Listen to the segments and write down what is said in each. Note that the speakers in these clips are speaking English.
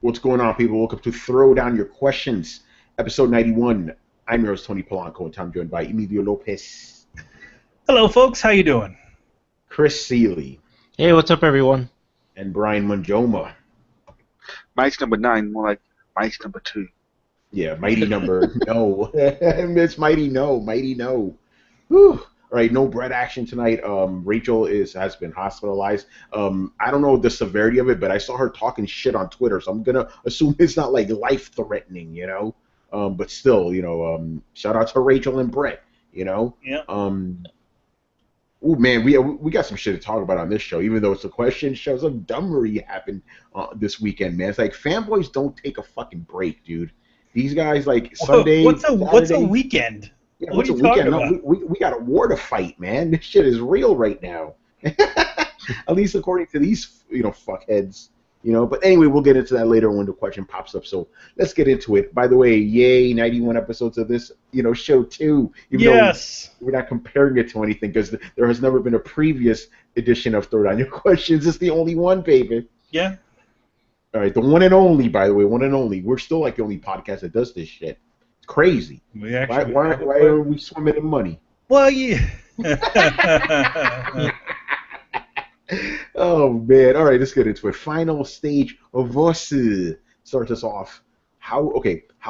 What's going on, people? Welcome to Throw Down Your Questions, episode 91. I'm your host, Tony Polanco, and I'm joined by Emilio Lopez, Hello, folks. How you doing? Chris Seeley, Hey, what's up, everyone? and Brian Manjoma. Mike's number 9, more like Mike's number 2. Yeah, mighty number no. It's mighty no, mighty no. Whew. All right, no Brett action tonight. Rachel has been hospitalized. I don't know the severity of it, but I saw her talking shit on Twitter, so I'm gonna assume it's not like life threatening, you know. But still, shout out to Rachel and Brett, you know. Yeah. Oh man, we got some shit to talk about on this show, even though it's a question show. Some dumbery happened this weekend, man. It's like fanboys don't take a fucking break, dude. These guys like Sunday. What's a weekend? Yeah, what what's are a you talking weekend? about? No, we got a war to fight, man. This shit is real right now. At least according to these, fuckheads. But anyway, we'll get into that later when the question pops up. So let's get into it. By the way, yay, 91 episodes of this, show too. Even Yes. though we're not comparing it to anything because there has never been a previous edition of Throw Down Your Questions. It's the only one, baby. Yeah. All right, the one and only, by the way, one and only. We're still like the only podcast that does this shit. It's crazy. We actually. Why are we swimming in money? Well, yeah. Oh man! All right, let's get into it. Final stage of us starts us off. How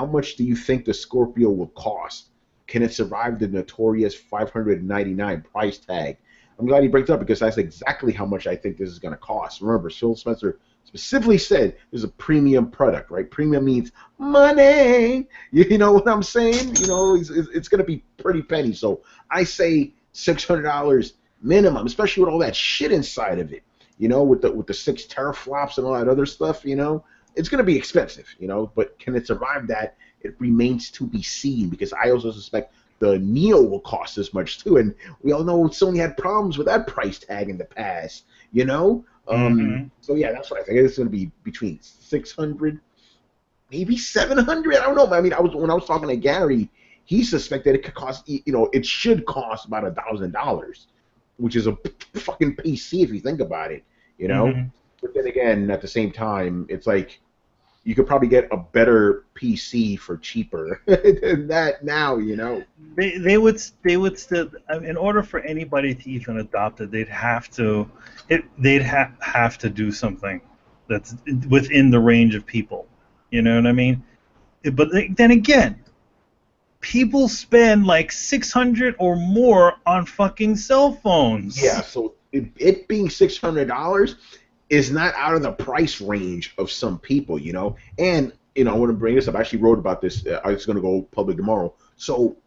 much do you think the Scorpio will cost? Can it survive the notorious $599 price tag? I'm glad he brings it up because that's exactly how much I think this is going to cost. Remember, Phil Spencer specifically said this is a premium product, right? Premium means money. You know what I'm saying? It's going to be pretty penny. So I say $600 minimum, especially with all that shit inside of it. With the 6 teraflops and all that other stuff. It's going to be expensive. But can it survive that? It remains to be seen because I also suspect the Neo will cost as much too, and we all know Sony had problems with that price tag in the past. So yeah, that's what I think. It's going to be between 600, maybe 700. I don't know. I mean, when I was talking to Gary, he suspected it could cost. It should cost about $1,000, which is a fucking PC if you think about it. But then again, at the same time, it's like you could probably get a better PC for cheaper than that now. They would still, in order for anybody to even adopt it, they'd have to do something that's within the range of people. You know what I mean? But then again, people spend like $600 or more on fucking cell phones. Yeah, so it being $600 is not out of the price range of some people, And, I want to bring this up. I actually wrote about this. It's going to go public tomorrow. So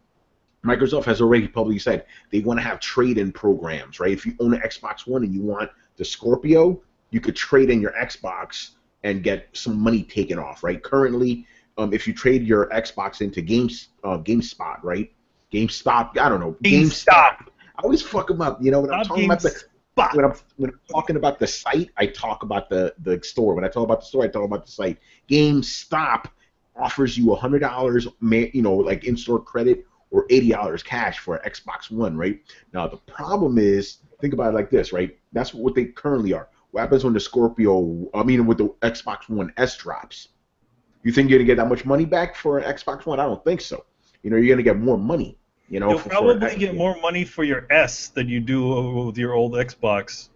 Microsoft has already publicly said they want to have trade-in programs, right? If you own an Xbox One and you want the Scorpio, you could trade in your Xbox and get some money taken off, right? Currently, if you trade your Xbox into GameSpot, right? GameStop, I don't know. GameStop. I always fuck them up, when I'm talking about when I'm talking about the site, I talk about the store. When I talk about the store, I talk about the site. GameStop offers you $100, like in-store credit, or $80 cash for an Xbox One, right? Now the problem is, think about it like this, right? That's what they currently are. What happens when the with the Xbox One S drops? You think you're gonna get that much money back for an Xbox One? I don't think so. You're gonna get more money. You'll probably get more money for your S than you do with your old Xbox.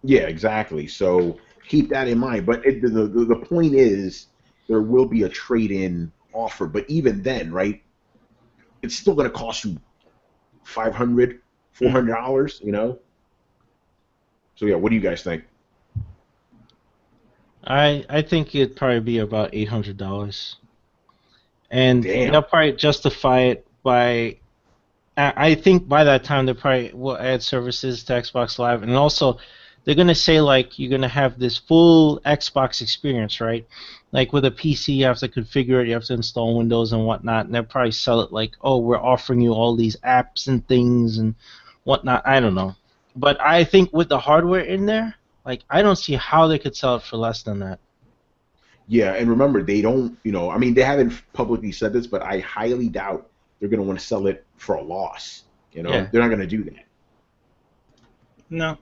Yeah, exactly. So keep that in mind. But the point is, there will be a trade-in offer. But even then, right, it's still going to cost you $500, $400, So yeah, what do you guys think? I think it'd probably be about $800, and Damn. they'll probably justify it by. I think by that time they probably will add services to Xbox Live, and also they're gonna say like you're gonna have this full Xbox experience, right? Like with a PC, you have to configure it, you have to install Windows and whatnot, and they'll probably sell it like, oh, we're offering you all these apps and things and whatnot. I don't know, but I think with the hardware in there, like I don't see how they could sell it for less than that. Yeah, and remember, they don't, they haven't publicly said this, but I highly doubt they're going to want to sell it for a loss. Yeah. They're not going to do that. No.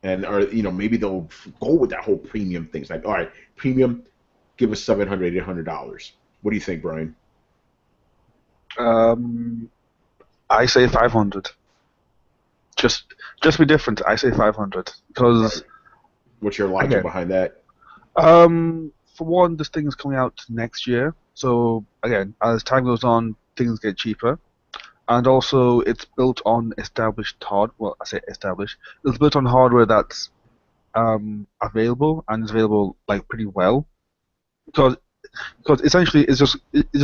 And or maybe they'll go with that whole premium thing. It's like, all right, premium, give us $700, $800. What do you think, Brian? I say 500. Just be different. I say 500 because What's your logic again, behind that? for one, this thing is coming out next year. So again, as time goes on, things get cheaper, and also it's built on established hardware. Well, I say established. It's built on hardware that's available and is available like pretty well because essentially it's just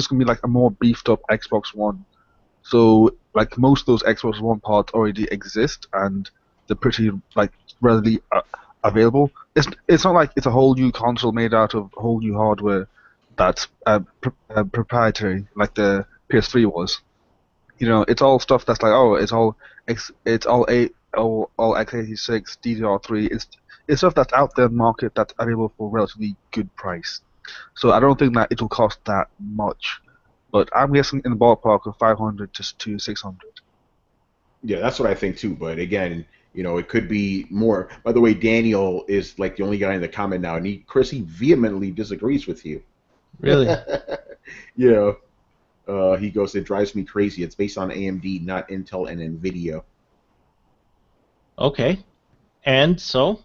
gonna be like a more beefed up Xbox One. So like most of those Xbox One parts already exist and they're pretty like readily available. It's not like it's a whole new console made out of whole new hardware that's proprietary like the PS3 was. It's all stuff that's like it's all x86 DDR3. It's stuff that's out there in the market that's available for a relatively good price. So I don't think that it will cost that much. But I'm guessing in the ballpark of 500 to 600. Yeah, that's what I think too. But again, it could be more. By the way, Daniel is like the only guy in the comment now, and he vehemently disagrees with you. Really? He goes, it drives me crazy. It's based on AMD, not Intel and NVIDIA. Okay. And so?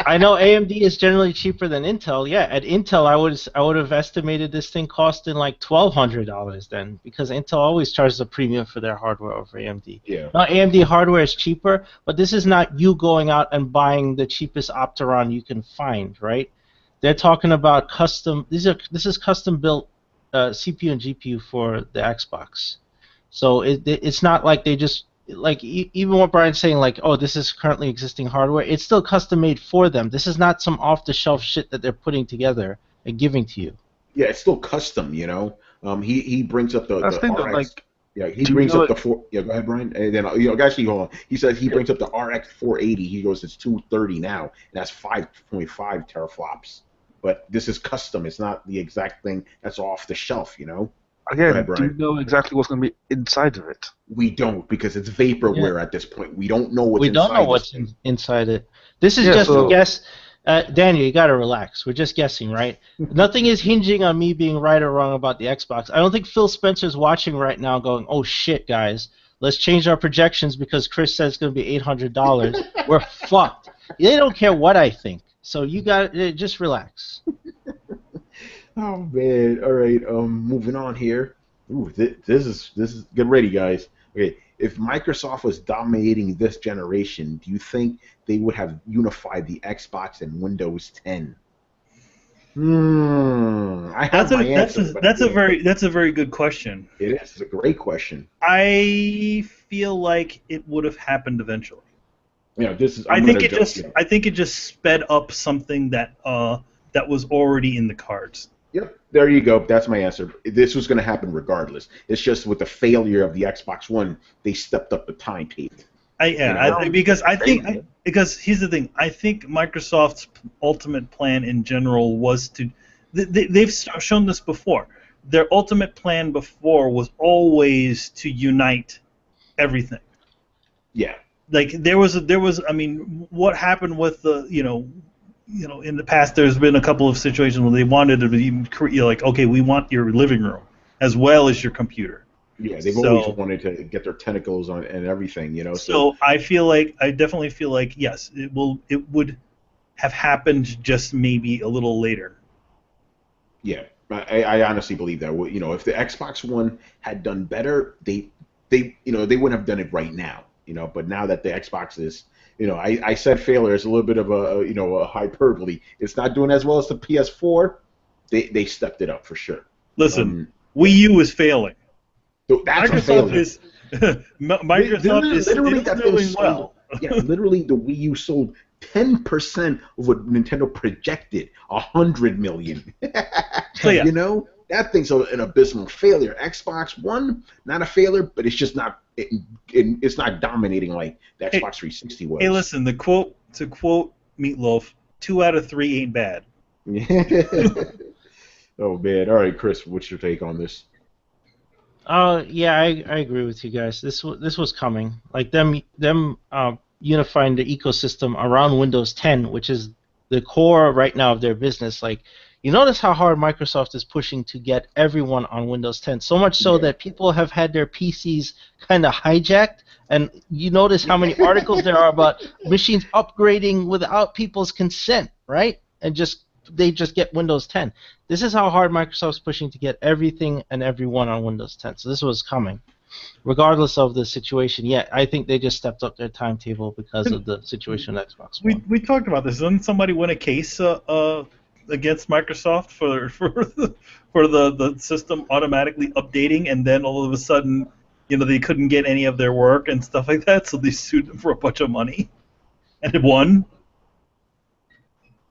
I know AMD is generally cheaper than Intel. Yeah, at Intel I would have estimated this thing costing like $1,200 then, because Intel always charges a premium for their hardware over AMD. Yeah. Now AMD hardware is cheaper, but this is not you going out and buying the cheapest Opteron you can find, right? They're talking about custom. This is custom built CPU and GPU for the Xbox. So it's not like they just like even what Brian's saying, like, oh, this is currently existing hardware. It's still custom made for them. This is not some off the shelf shit that they're putting together and giving to you. Yeah, it's still custom. He brings up the That's the thing, RX. like, Yeah, he brings up the four. Yeah, go ahead, Brian. And then actually, hold on. He says he brings up the RX 480. He goes, it's 230 now, and that's 5.5 teraflops. But this is custom. It's not the exact thing that's off the shelf. Again, ahead, do you know exactly what's going to be inside of it? We don't, because it's vaporware at this point. We don't know what's We inside. don't know what's inside it. This is just a guess. Daniel, you gotta relax. We're just guessing, right? Nothing is hinging on me being right or wrong about the Xbox. I don't think Phil Spencer's watching right now going, oh shit, guys, let's change our projections because Chris says it's going to be $800. We're fucked. They don't care what I think. So you got just relax. Oh man! All right. Moving on here. Ooh, this is get ready, guys. Okay, if Microsoft was dominating this generation, do you think they would have unified the Xbox and Windows 10? I have my answer. That's a very good question. It is. It's a great question. I feel like it would have happened eventually. This is. I think it just sped up something that was already in the cards. Yep, there you go. That's my answer. This was going to happen regardless. It's just with the failure of the Xbox One, they stepped up the timetable. Because here's the thing. I think Microsoft's ultimate plan in general was to. They've shown this before. Their ultimate plan before was always to unite everything. Yeah. Like there was. I mean, what happened with the in the past, there's been a couple of situations where they wanted to be like, okay, we want your living room as well as your computer. Yeah, they've always wanted to get their tentacles on and everything, So I definitely feel like yes, it would have happened just maybe a little later. Yeah, I honestly believe that. If the Xbox One had done better, they wouldn't have done it right now. But now that the Xbox is. I said failure is a little bit of a hyperbole. It's not doing as well as the PS4. They stepped it up for sure. Listen, Wii U is failing. That's Microsoft is literally that doing sold, well. Yeah, literally the Wii U sold 10% of what Nintendo projected, 100 million. So yeah, that thing's an abysmal failure. Xbox One, not a failure, but it's just not. It's not dominating like the Xbox 360 was. Hey, listen. To quote Meatloaf, 2 out of 3 ain't bad. Oh man! All right, Chris, what's your take on this? Yeah, I agree with you guys. This was coming. Like them unifying the ecosystem around Windows 10, which is the core right now of their business. Like, you notice how hard Microsoft is pushing to get everyone on Windows 10, so much so Yeah. that people have had their PCs kind of hijacked. And you notice how many articles there are about machines upgrading without people's consent, right? And they just get Windows 10. This is how hard Microsoft's pushing to get everything and everyone on Windows 10. So this was coming, regardless of the situation. Yeah, I think they just stepped up their timetable because of the situation with Xbox One. We talked about this. Didn't somebody win a case against Microsoft for the system automatically updating, and then all of a sudden, they couldn't get any of their work and stuff like that, so they sued them for a bunch of money, and it won.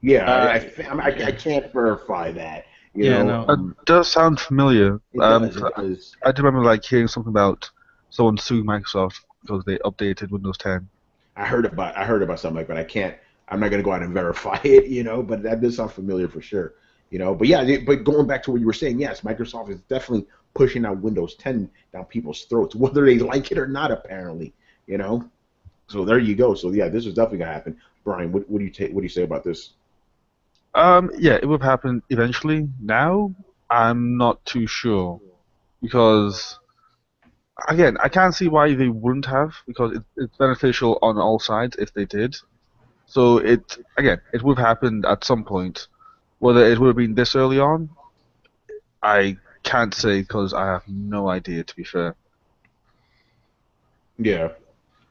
Yeah, I can't verify that. You Yeah, know, no. It does sound familiar. it does. It does. I do remember hearing something about someone suing Microsoft because they updated Windows 10. I heard about something like that. I'm not gonna go out and verify it, but that does sound familiar for sure. But yeah, but going back to what you were saying, yes, Microsoft is definitely pushing out Windows 10 down people's throats, whether they like it or not, apparently. So there you go. So yeah, this is definitely gonna happen. Brian, what do you say about this? Yeah, it would happen eventually. Now, I'm not too sure because, again, I can't see why they wouldn't have because it's beneficial on all sides if they did. So it would have happened at some point. Whether it would have been this early on, I can't say because I have no idea, to be fair. Yeah.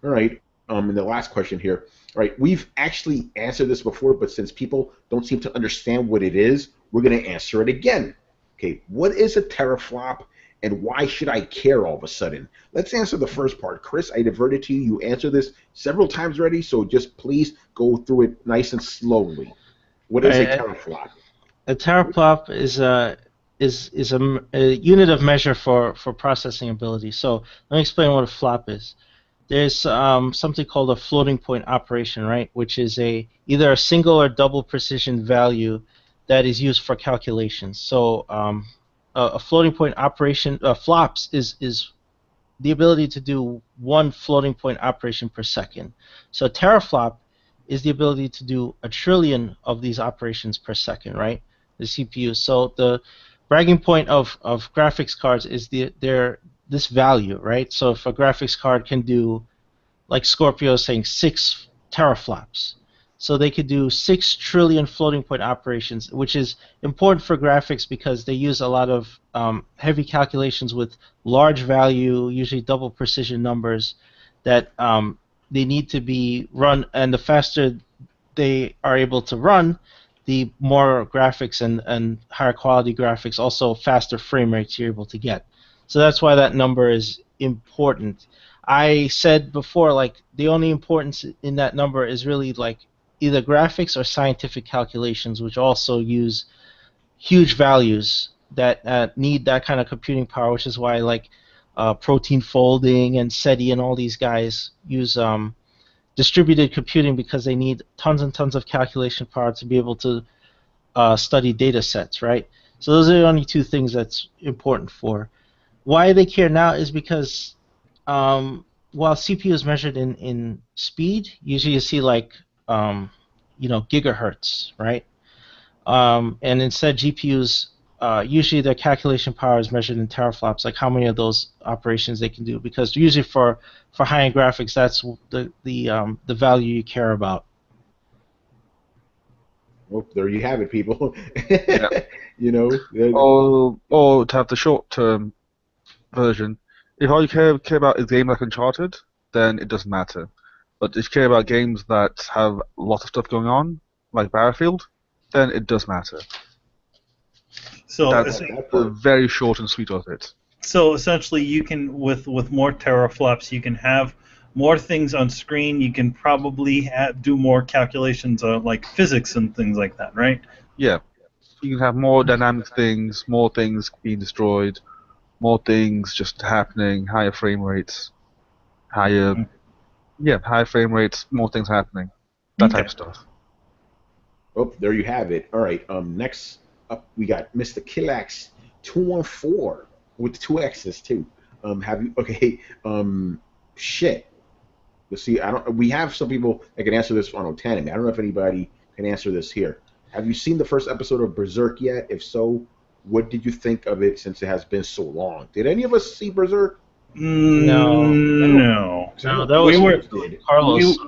All right. And the last question here. All right, we've actually answered this before, but since people don't seem to understand what it is, we're going to answer it again. Okay, what is a teraflop, and why should I care all of a sudden? Let's answer the first part. Chris, I diverted to you. You answered this several times already, so just please go through it nice and slowly. What is a teraflop? A teraflop is a unit of measure for processing ability. So let me explain what a flop is. There's something called a floating point operation, right? Which is either a single or double precision value that is used for calculations. So a floating point operation, flops is the ability to do one floating point operation per second. So a teraflop is the ability to do 1 trillion of these operations per second, right? The CPU. So the bragging point of graphics cards is this value, right? So if a graphics card can do, like Scorpio is saying, 6 teraflops. So they could do 6 trillion floating point operations, which is important for graphics because they use a lot of heavy calculations with large value, usually double precision numbers that they need to be run, and the faster they are able to run, the more graphics and higher quality graphics, also faster frame rates you're able to get. So that's why that number is important. I said before, the only importance in that number is really either graphics or scientific calculations, which also use huge values that need that kind of computing power, which is why protein folding and SETI and all these guys use distributed computing because they need tons and tons of calculation power to be able to study data sets, right? So those are the only two things that's important for. Why they care now is because while CPU is measured in speed, usually you see gigahertz, right? And instead GPUs, usually their calculation power is measured in teraflops, like how many of those operations they can do. Because usually for high-end graphics, that's the value you care about. Well, there you have it, people. Yeah. Yeah. Or to have the short-term version, if all you care about is games like Uncharted, then it doesn't matter. But if you care about games that have lots of stuff going on, like Battlefield, then it does matter. So That's the very short and sweet of it. So essentially, you can with more teraflops, you can have more things on screen. You can probably do more calculations on physics and things like that, right? Yeah, you can have more dynamic things, more things being destroyed, more things just happening, higher frame rates, higher frame rates, more things happening, that type of stuff. Oh, there you have it. All right. Next up, we got Mr. Killax 214 with 2 X's too. Have you? Okay. Shit. Let's see. I don't. We have some people that can answer this on Otanime. I don't know if anybody can answer this here. Have you seen the first episode of Berserk yet? If so, what did you think of it since it has been so long? Did any of us see Berserk? No. No. No, that was Carlos.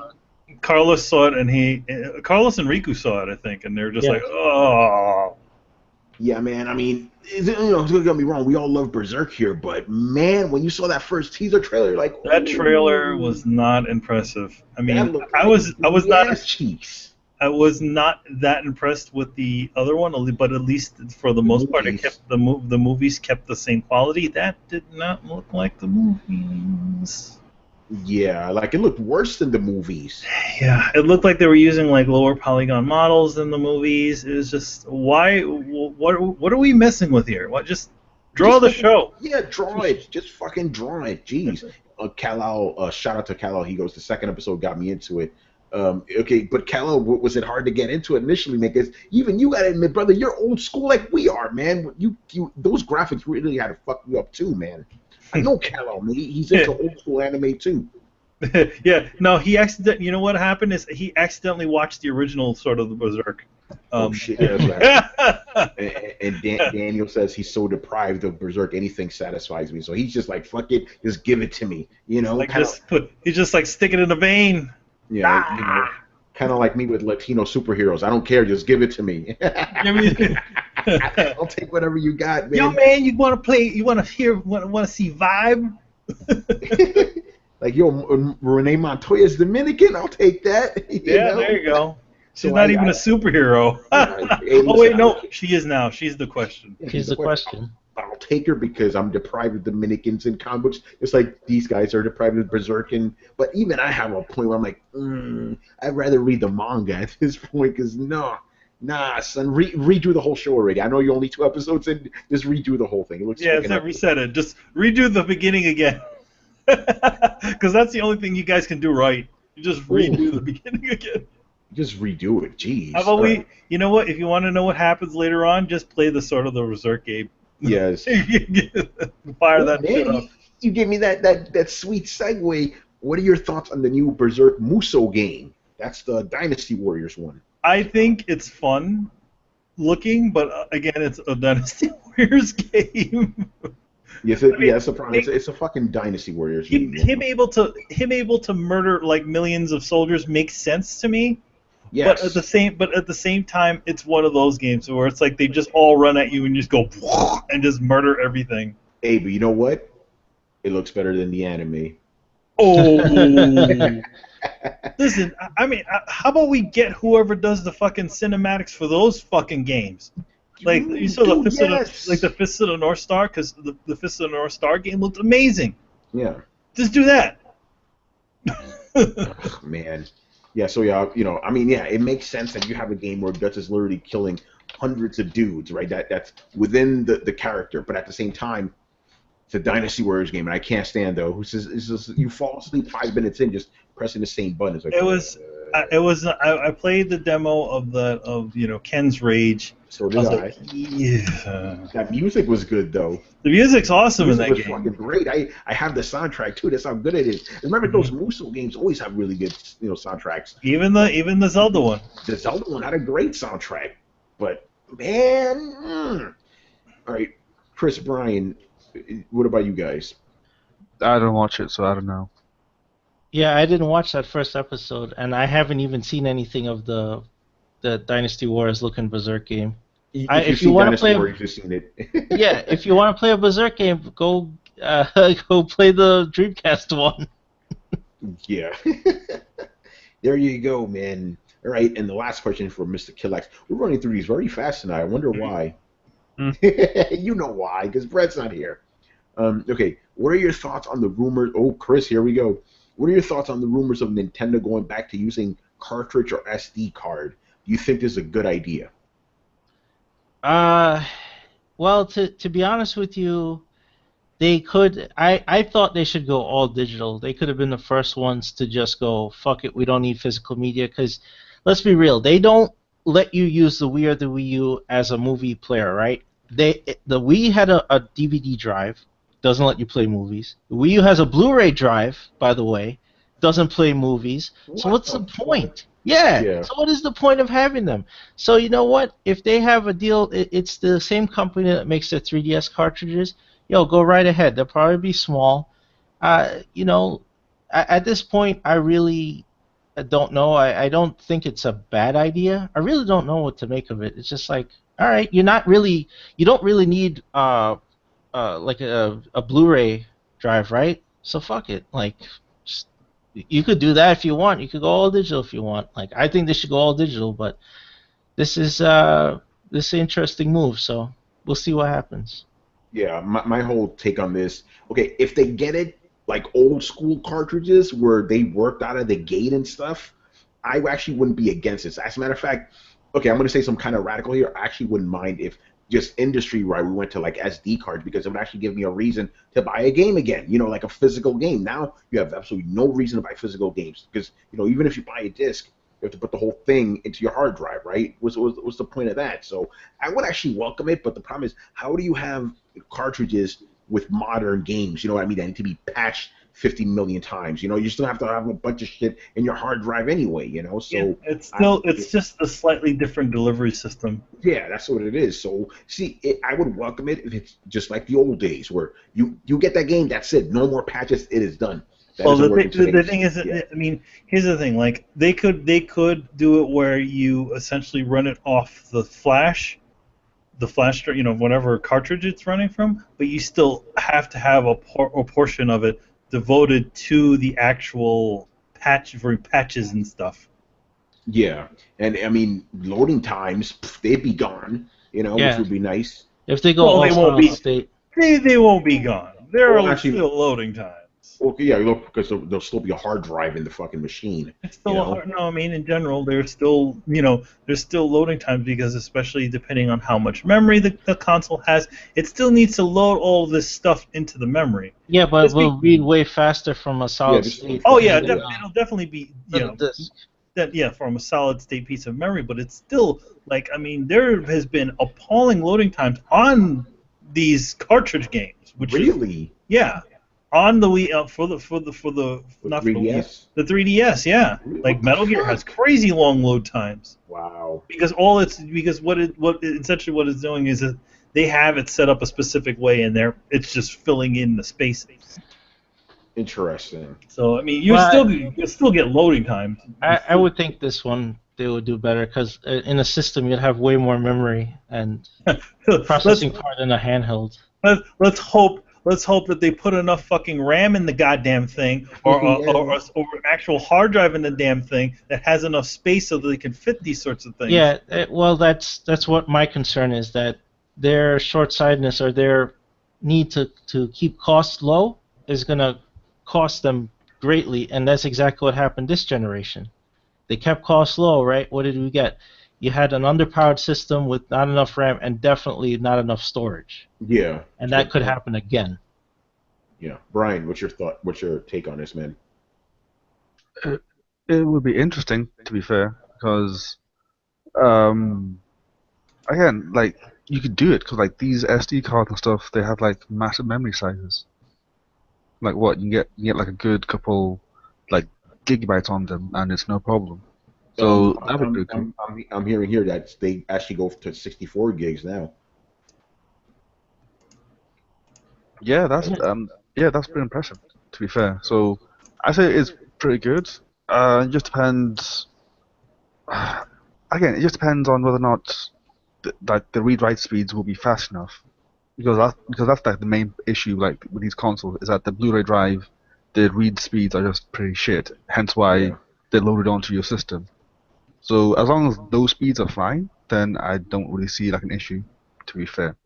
Carlos saw it, and Carlos and Riku saw it, I think, and they're just like, oh. Yeah, man. I mean, don't get me wrong. We all love Berserk here, but man, when you saw that first teaser trailer, like that trailer was not impressive. I mean, I was not that impressed with the other one, but at least for the most part, it kept the movies kept the same quality. That did not look like the movies. Yeah, like it looked worse than the movies. Yeah, it looked like they were using like lower polygon models than the movies. It was just why? What are we messing with here? What? Just draw the show. Yeah, draw it. Just fucking draw it. Jeez. Kal-El, shout out to Kal-El. He goes, the second episode got me into it. Okay, but Kal-El, was it hard to get into it initially? Because even you gotta admit, brother, you're old school like we are, man. You those graphics really had to fuck you up too, man. I know Kal-El, man. He's into old school anime too. Yeah, no, he accidentally. You know what happened is he accidentally watched the original sort of the Berserk. Oh shit! Right. and Daniel says he's so deprived of Berserk, anything satisfies me. So he's just like, fuck it, just give it to me. You know, like he's just like stick it in the vein. Yeah, you know, kind of like me with Latino superheroes. I don't care, just give it to me. I'll take whatever you got, man. Yo, man, you want to play? You want to see Vibe? Like, yo, Renee Montoya's Dominican. I'll take that. Yeah, there you go. She's not even a superhero. Oh wait, no, she is now. She's the question. Yeah, She's the question. I'll take her because I'm deprived of Dominicans in comic books. It's like these guys are deprived of Berserk, but even I have a point where I'm like, I'd rather read the manga at this point because nah, son, redo the whole show already. I know you're only 2 episodes in. Just redo the whole thing. It looks reset it. Just redo the beginning again, because that's the only thing you guys can do right. You just redo the beginning again. Just redo it. Jeez. How about we? You know what? If you want to know what happens later on, just play the sort of the Berserk game. Yes. Fire that shit up. You give me that sweet segue. What are your thoughts on the new Berserk Musou game? That's the Dynasty Warriors one. I think it's fun looking, but again, it's a Dynasty Warriors game. Yes, it's a problem. It's a fucking Dynasty Warriors game. Him able to murder like millions of soldiers makes sense to me. Yes. But at the same time, it's one of those games where it's like they just all run at you and you just go and just murder everything. Hey, but you know what? It looks better than the anime. Oh. Listen, I mean, how about we get whoever does the fucking cinematics for those fucking games? Like you saw the Fist of the North Star, because the Fist of the North Star game looked amazing. Yeah. Just do that. Ugh, man. Yeah, so it makes sense that you have a game where Guts is literally killing hundreds of dudes, right? That's within the character, but at the same time, it's a Dynasty Warriors game, and I can't stand though. Who says you fall asleep 5 minutes in just pressing the same buttons? Like, I played the demo of Ken's Rage. So did I. Like, yeah. That music was good though. The music's awesome in that game. It was fucking great. I have the soundtrack too. That's how good it is. Remember, those Musou games always have really good soundtracks. Even the Zelda one. The Zelda one had a great soundtrack, but man, all right, Chris, Brian, what about you guys? I don't watch it, so I don't know. Yeah, I didn't watch that first episode, and I haven't even seen anything of the Dynasty Warriors looking Berserk game. If you want to play, you've seen it. Yeah, if you want to play a Berserk game, go play the Dreamcast one. Yeah. There you go, man. All right, and the last question for Mr. Killax. We're running through these very fast tonight. I wonder why. You know why, because Brett's not here. Okay, what are your thoughts on the rumors? Oh, Chris, here we go. What are your thoughts on the rumors of Nintendo going back to using cartridge or SD card? Do you think this is a good idea? Well, to be honest with you, they could. I thought they should go all digital. They could have been the first ones to just go, fuck it, we don't need physical media. Because let's be real, they don't let you use the Wii or the Wii U as a movie player, right? The Wii had a DVD drive, doesn't let you play movies. The Wii U has a Blu-ray drive, by the way, doesn't play movies. So What what's the the fuck? point? Yeah. Yeah. So what is the point of having them? So you know what? If they have a deal, it's the same company that makes the 3DS cartridges. Yo, go right ahead. They'll probably be small. You know, at this point, I really don't know. I don't think it's a bad idea. I really don't know what to make of it. It's just like, all right, you don't really need like a Blu-ray drive, right? So fuck it. Like, just, you could do that if you want. You could go all digital if you want. Like, I think they should go all digital, but this is this is an interesting move. So we'll see what happens. Yeah, my whole take on this. Okay, if they get it like old school cartridges where they worked out of the gate and stuff, I actually wouldn't be against this. As a matter of fact, okay, I'm going to say some kind of radical here. I actually wouldn't mind if just industry wide we went to like SD cards because it would actually give me a reason to buy a game again. You know, like a physical game. Now you have absolutely no reason to buy physical games because you know even if you buy a disc, you have to put the whole thing into your hard drive, right? What's the point of that? So I would actually welcome it, but the problem is, how do you have cartridges with modern games? You know what I mean? That need to be patched 50 million times. You know, you still have to have a bunch of shit in your hard drive anyway. You know, so Yeah, it's just a slightly different delivery system. yeah, that's what it is. So see, I would welcome it if it's just like the old days where you get that game, that's it, no more patches, it is done. That Well, doesn't work in the today's- thing is, yeah. I mean, here's the thing. Like, they could do it where you essentially run it off the flash, you know, whatever cartridge it's running from, but you still have to have a portion of it devoted to the actual patches and stuff. Yeah, and I mean loading times, they'd be gone. You know, which Yeah. would be nice. If they go Well, all they won't solid be. state, They won't be gone. There Well, are actually- still loading times. Well, yeah, look, because there'll still be a hard drive in the fucking machine. It's still You a know? hard, no. I mean, in general, there's still loading times because especially depending on how much memory the console has, it still needs to load all this stuff into the memory. yeah, but Just we'll read way faster from a solid just- state. Oh yeah, than, it'll definitely be than a disc. from a solid state piece of memory, but it's still like, I mean, there has been appalling loading times on these cartridge games, which is Really? yeah. On the Wii, for the not for the Wii, 3DS? the 3DS, yeah. Really? Like What the Metal Gear fuck? has crazy long load times Wow. because essentially what it's doing is that they have it set up a specific way and it's just filling in the spaces. Interesting. So I mean, Well, you still get loading time. I would think this one they would do better because in a system you'd have way more memory and processing power than a handheld. Let's hope that they put enough fucking RAM in the goddamn thing, or an actual hard drive in the damn thing that has enough space so that they can fit these sorts of things. Yeah, well, that's what my concern is, that their short-sightedness or their need to keep costs low is going to cost them greatly, and that's exactly what happened this generation. They kept costs low, right? What did we get? You had an underpowered system with not enough RAM and definitely not enough storage, Yeah. and that could happen again. Yeah. Brian, what's your thought? What's your take on this, man? It would be interesting, to be fair, because again, like you could do it because like these SD cards and stuff, they have like massive memory sizes. Like what you get like a good couple like gigabytes on them, and it's no problem. So that would be cool. I'm hearing here that they actually go to 64 gigs now. Yeah, that's pretty impressive, to be fair. So I say it's pretty good. It just depends. Again, it just depends on whether or not the read-write speeds will be fast enough. Because that's like the main issue like with these consoles is that the Blu-ray drive, the read speeds are just pretty shit. Hence why Yeah. they load it onto your system. So as long as those speeds are fine, then I don't really see like an issue. To be fair.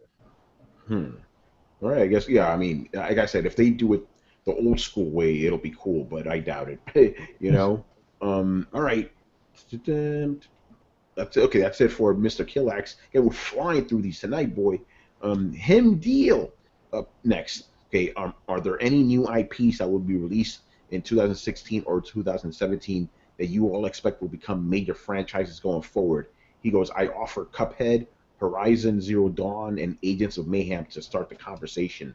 All right, I guess, yeah, I mean, like I said, if they do it the old school way, it'll be cool, but I doubt it. You know? All right. That's okay, that's it for Mr. Killax. Okay, we're flying through these tonight, boy. Him Deal up next. Okay, are there any new IPs that will be released in 2016 or 2017 that you all expect will become major franchises going forward? He goes, I offer Cuphead, Horizon Zero Dawn, and Agents of Mayhem to start the conversation.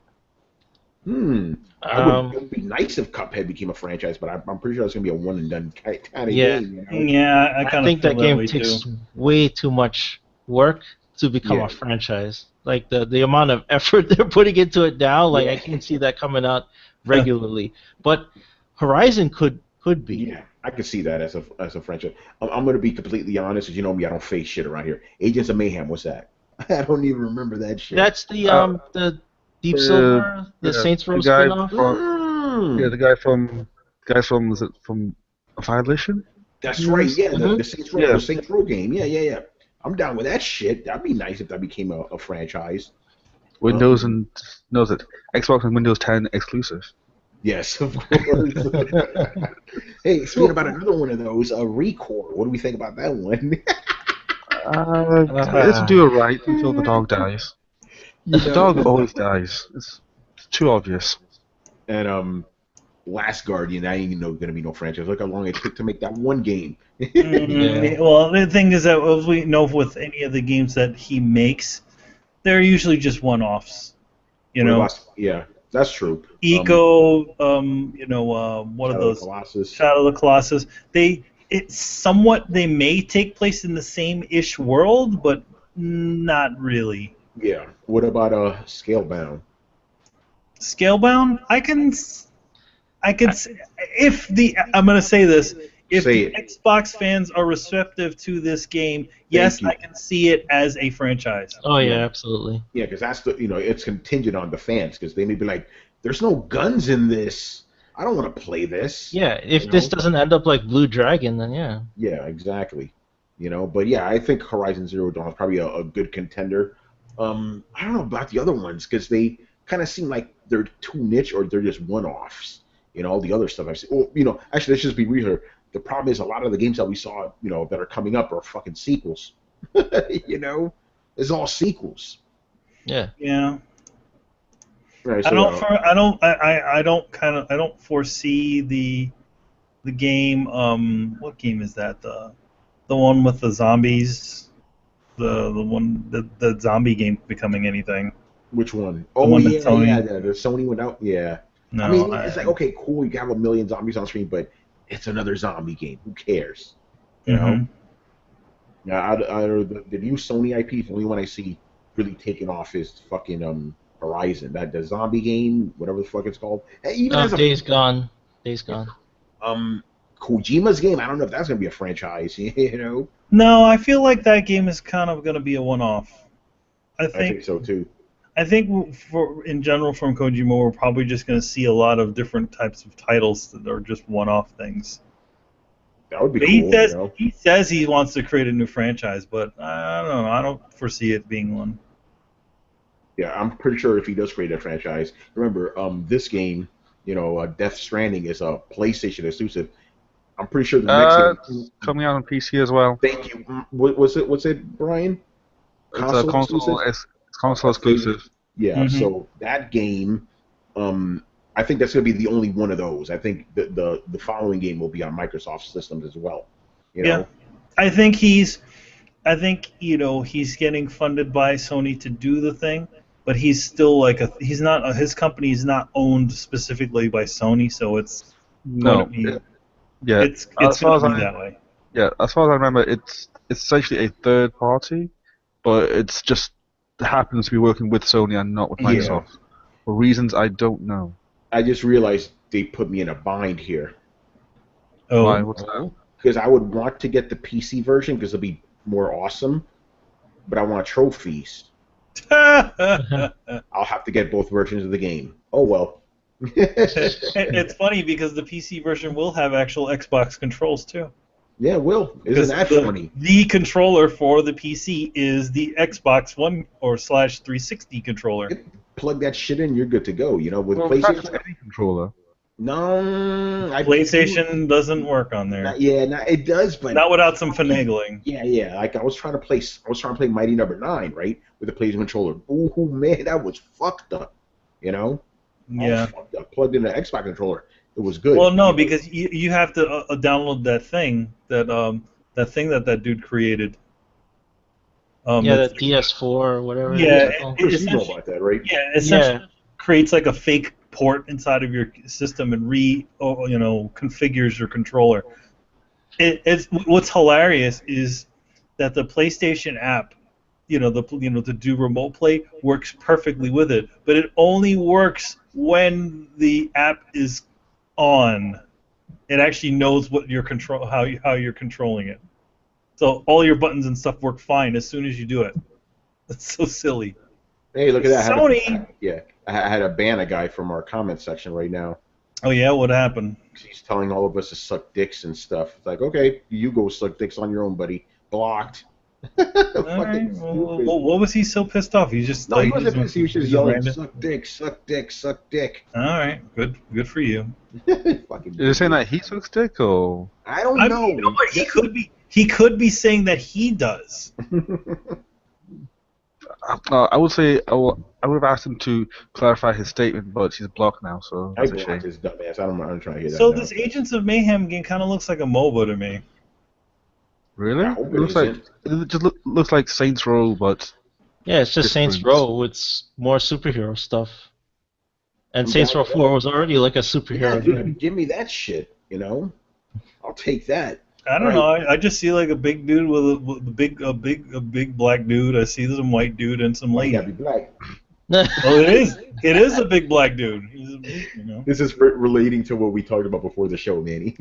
It would be nice if Cuphead became a franchise, but I'm pretty sure it's gonna be a one and done kind of Yeah. game. Yeah, I I kind of think feel that that game way takes too. way too much work to become Yeah. a franchise. Like the amount of effort they're putting into it now, like I Yeah. can't see that coming out regularly. But Horizon could be. Yeah, I can see that as a franchise. I'm gonna be completely honest, as you know me, I don't face shit around here. Agents of Mayhem, what's that? I don't even remember that shit. That's Uh, the Deep the Silver, the yeah, Saints Row the guy spin-off. from Mm, the guy from was it from Violation? that's He right. was? Yeah, Hmm. The Yeah, Saints Row game. Yeah. I'm down with that shit. That'd be nice if that became a franchise. Windows Um, and knows it. Xbox and Windows 10 exclusive. yes, of course. Hey, speaking about another one of those, Recore. What do we think about that one? It's do it right until the dog dies. You The dog know. always dies. It's too obvious. And Last Guardian, I ain't know gonna be no franchise. Look how long it took to make that one game. Yeah. Well, the thing is that as we know with any of the games that he makes, they're usually just one-offs. You know, Yeah, that's true. Eco, what are Shadow of the those? Colossus. Shadow of the Colossus. They may take place in the same-ish world, but not really. Yeah. What about Scalebound? Scalebound, I'm gonna say this. If Say the it. Xbox fans are receptive to this game, yes, Thank you. I can see it as a franchise. Oh yeah, Yeah. absolutely. Yeah, because that's it's contingent on the fans because they may be like, "There's no guns in this. I don't want to play this." Yeah, You if this know? doesn't end up like Blue Dragon, then yeah. Yeah, exactly. But yeah, I think Horizon Zero Dawn is probably a good contender. I don't know about the other ones because they kind of seem like they're too niche or they're just one-offs. All the other stuff I've seen. Well, actually, let's just be real here. The problem is a lot of the games that we saw, that are coming up are fucking sequels. It's all sequels. Yeah. Yeah. Right, I so don't. I don't foresee the game. What game is that? The one with the zombies. The zombie game becoming anything. which one? The Oh one that yeah, Sony. the Sony went out. Yeah, I No, mean it's like okay, cool. You can have a million zombies on screen, but it's another zombie game. Who cares? You know. hmm Yeah, the new Sony IP, the only one I see really taking off is fucking Horizon. That the zombie game, whatever the fuck it's called. Even Oh, as a Days Gone. Days Gone. um Kojima's game, I don't know if that's gonna be a franchise. No, I feel like that game is kind of going to be a one-off. I I think think. so too. I think in general from Kojima, we're probably just going to see a lot of different types of titles that are just one-off things. That would be But cool. he says he wants to create a new franchise, but I don't know. I don't foresee it being one. Yeah, I'm pretty sure if he does create a franchise, remember, this game, Death Stranding is a PlayStation exclusive. I'm pretty sure the next game. Coming out on PC as well. Thank you. What's it, Brian? It's a console. It's console exclusive. Yeah. Mhm. So that game, I think that's going to be the only one of those. I think the following game will be on Microsoft systems as well. Yeah. I think he's getting funded by Sony to do the thing, but he's still he's not his company is not owned specifically by Sony, so it's No. going to be Yeah. it's As far going as to be I that way. Yeah, as far as I remember, it's essentially a third party, but it's just happens to be working with Sony and not with Yeah. Microsoft. For reasons I don't know. I just realized they put me in a bind here Why? Oh, What's that? because I would want to get the PC version because it'll be more awesome, but I want trophies. I'll have to get both versions of the game. Oh well. it's funny because the PC version will have actual Xbox controls too. Yeah, it will. Isn't that funny? The controller for the PC is the Xbox One or /360 controller. Plug that shit in, you're good to go. With Well, PlayStation. that's any controller. No, PlayStation doesn't work on there. It does, but Not without some finagling. yeah. Like I was trying to play Mighty Number 9, right, with the PlayStation controller. Ooh, man, that was fucked up. I Yeah. was fucked up. Plugged in the Xbox controller, it was good. Well, no, because you have to download that thing that dude created. Yeah, the PS4 or whatever. Yeah, it's called. Chris, you know about that, right? Yeah, essentially creates like a fake port inside of your system and configures your controller. What's hilarious is that the PlayStation app, to do remote play works perfectly with it, but it only works when the app is on. It actually knows what your how you're controlling it. So all your buttons and stuff work fine as soon as you do it. That's so silly. Hey, look at that! Sony. I had to ban a guy from our comment section right now. Oh yeah, what happened? He's telling all of us to suck dicks and stuff. It's like, okay, you go suck dicks on your own, buddy. Blocked. All right. Well, what was he so pissed off? He just he wasn't pissed. He was just yelling, random? suck dick. All right, good for you. Fucking. Is he saying that he sucks dick, or I don't know. You know what? He could be saying that he does. I would say I would have asked him to clarify his statement, but he's blocked now, so I that's a shame. blocked his dumbass. I'm trying to hear that. So now. this Agents of Mayhem game kind of looks like a MOBA to me. Really? I hope It looks like it just looks like Saints Row, but Yeah, it's just Saints different. Row with more superhero stuff. And I'm Saints down Row with 4 was already like a superhero game. give me that shit. I'll take that. I don't know. I just see like a big dude with a big black dude. I see some white dude and some You lady. gotta be black. Well, it is a big black dude. This is relating to what we talked about before the show, Manny.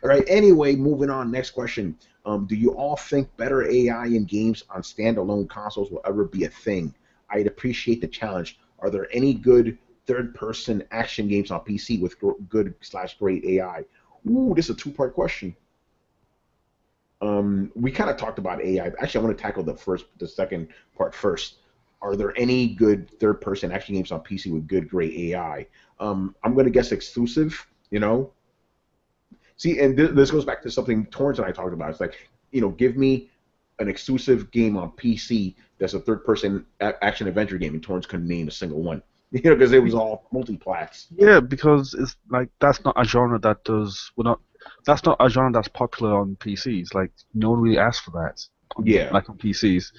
All right. Anyway, moving on. Next question. Do you all think better AI in games on standalone consoles will ever be a thing? I'd appreciate the challenge. Are there any good third-person action games on PC with good/great AI? Ooh, this is a two-part question. We kind of talked about AI. Actually, I want to tackle the second part first. Are there any good third-person action games on PC with good, great AI? I'm going to guess exclusive, See, and this goes back to something Torrance and I talked about. It's like, give me an exclusive game on PC that's a third-person action-adventure game, and Torrance couldn't name a single one. Because it was all multi-plats. yeah, because it's like that's not a genre that that's not a genre that's popular on PCs. Like no one really asks for that. Like on PCs.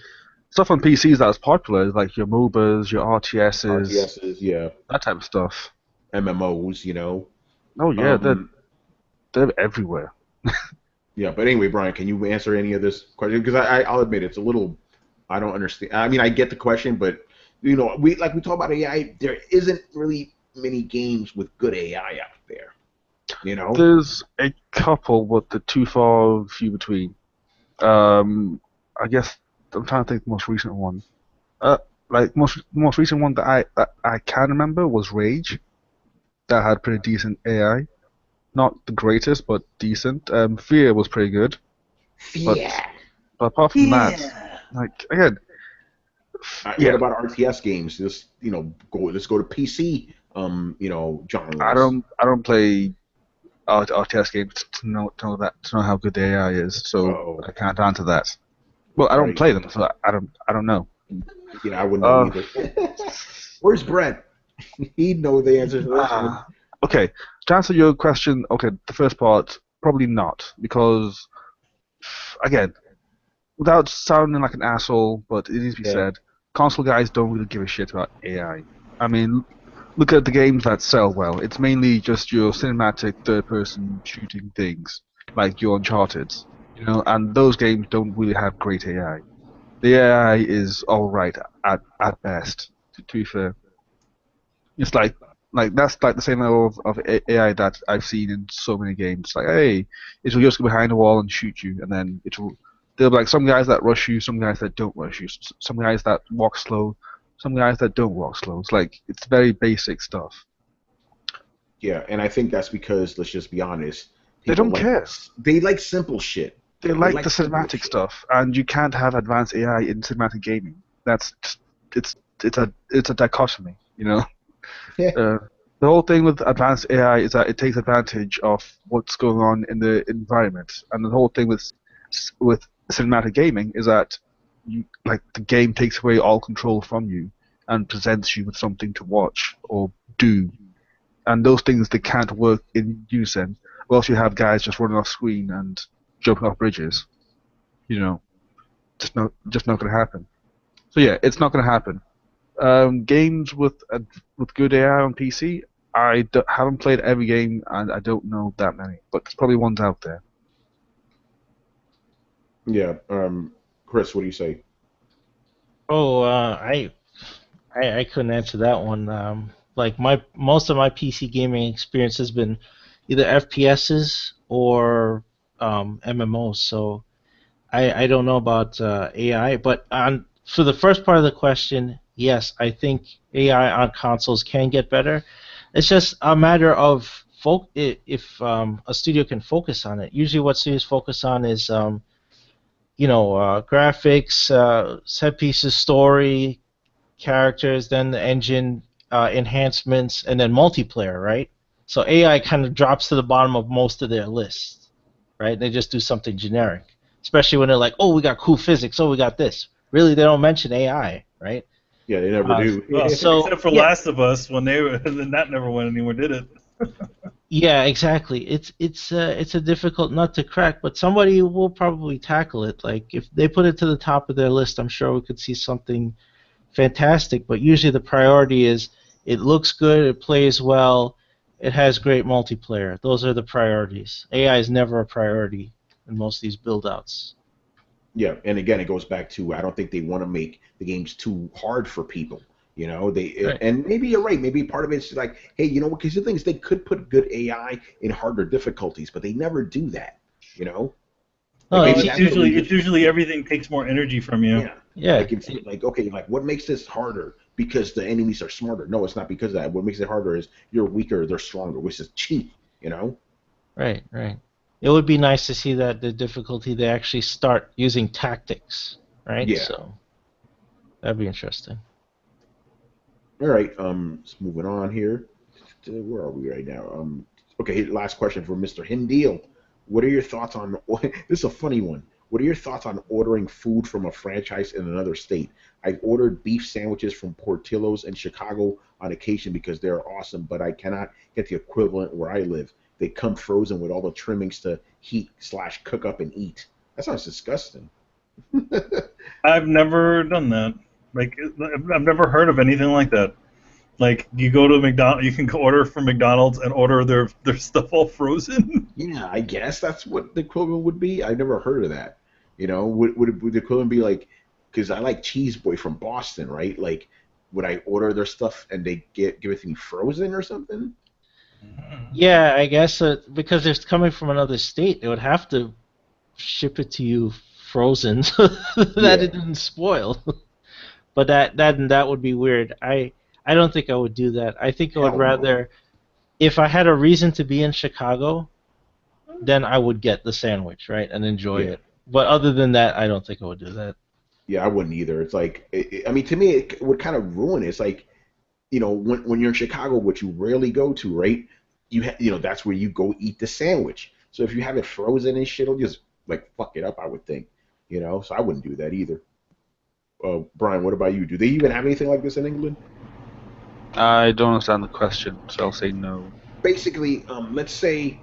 Stuff on PCs that's popular is like your MOBAs, your RTSs, RTSs, that type of stuff. MMOs, Oh yeah, they're everywhere. Yeah, but anyway, Brian, can you answer any of this question? Because I'll admit it's a little, I don't understand. I mean, I get the question, but we talk about AI. There isn't really many games with good AI out there. There's a couple, but they're too far few between. I guess I'm trying to think the most recent one. Most recent one that I can remember was Rage. That had pretty decent AI. Not the greatest, but decent. Fear was pretty good. But apart from that, like again, What about RTS games? Let's go to PC. Genres. I don't play RTS games to know how good the AI is, so I can't answer that. Well, I don't play them, so I don't know. Yeah, I wouldn't know either. Where's Brent? He'd know the answer to that. Okay, to answer your question, the first part, probably not, because, again, without sounding like an asshole, but it needs to be said, console guys don't really give a shit about AI. I mean, look at the games that sell well. It's mainly just your cinematic third-person shooting things, like your Uncharted, and those games don't really have great AI. The AI is alright at best, to be fair. It's like that's like the same level of AI that I've seen in so many games. Like, hey, it'll just go behind a wall and shoot you, and then there'll be like some guys that rush you, some guys that don't rush you, some guys that walk slow, some guys that don't walk slow. It's very basic stuff. Yeah, and I think that's because, let's just be honest, they don't care. They like simple shit. They like the cinematic stuff, and you can't have advanced AI in cinematic gaming. It's a dichotomy, Yeah. The whole thing with advanced AI is that it takes advantage of what's going on in the environment, and the whole thing with cinematic gaming is that the game takes away all control from you and presents you with something to watch or do, and those things they can't work in unison. Or else you have guys just running off screen and jumping off bridges. Just not going to happen. So yeah, it's not going to happen. Games with good AI on PC, haven't played every game, and I don't know that many, but there's probably ones out there. Yeah. Chris, what do you say? Oh, I couldn't answer that one. Like most of my PC gaming experience has been either FPSs or MMOs. So I don't know about AI, but for the first part of the question, yes, I think AI on consoles can get better. It's just a matter of if a studio can focus on it. Usually, what studios focus on is graphics, set pieces, story, characters, then the engine enhancements, and then multiplayer, right? So AI kind of drops to the bottom of most of their lists, right? They just do something generic, especially when they're like, "Oh, we got cool physics. Oh, we got this." Really, they don't mention AI, right? Yeah, they never do. Well, So except for yeah, Last of Us, when they were, then that never went anywhere, did it? yeah, exactly. It's a difficult nut to crack, but somebody will probably tackle it. Like if they put it to the top of their list, I'm sure we could see something fantastic, but usually the priority is it looks good, it plays well, it has great multiplayer. Those are the priorities. AI is never a priority in most of these build outs. Yeah, and again, it goes back to I don't think they want to make the games too hard for people. Right. And maybe you're right. Maybe part of it's like, hey, you know what? Because the thing is, they could put good AI in harder difficulties, but they never do that. You know, like No, Well, maybe it's it's that's the usually reason. it's usually everything takes more energy from you. Yeah, yeah, like it's like okay, like what makes this harder? Because the enemies are smarter. No, it's not because of that. What makes it harder is you're weaker, they're stronger, which is cheap. You know. right, right. It would be nice to see that the difficulty they actually start using tactics, right? Yeah. So that'd be interesting. All right. Just moving on here. Where are we right now? Okay. Last question for Mr. Hindeel. What are your thoughts on? This is a funny one. What are your thoughts on ordering food from a franchise in another state? I've ordered beef sandwiches from Portillo's in Chicago on occasion because they're awesome, but I cannot get the equivalent where I live. They come frozen with all the trimmings to heat/cook up and eat. That sounds disgusting. I've never done that. Like I've never heard of anything like that. Like you go to McDonald's, you can go order from McDonald's and order their stuff all frozen. Yeah, I guess that's what the equivalent would be. I never heard of that. Would the equivalent be like, because I like Cheese Boy from Boston, right? Like, would I order their stuff and they give it to me frozen or something? Yeah, I guess because it's coming from another state, they would have to ship it to you frozen so that Yeah, it didn't spoil. But that would be weird. I don't think I would do that. I think I would hell no. rather, if I had a reason to be in Chicago, then I would get the sandwich, right, and enjoy Yeah, it. But other than that, I don't think I would do that. yeah, I wouldn't either. It's like, I mean, to me, it would kind of ruin it. It's like, when you're in Chicago, which you rarely go to, right? That's where you go eat the sandwich. So if you have it frozen and shit, it'll just like fuck it up, I would think. So I wouldn't do that either. Brian, what about you? Do they even have anything like this in England? I don't understand the question, so I'll say no. Basically, let's say,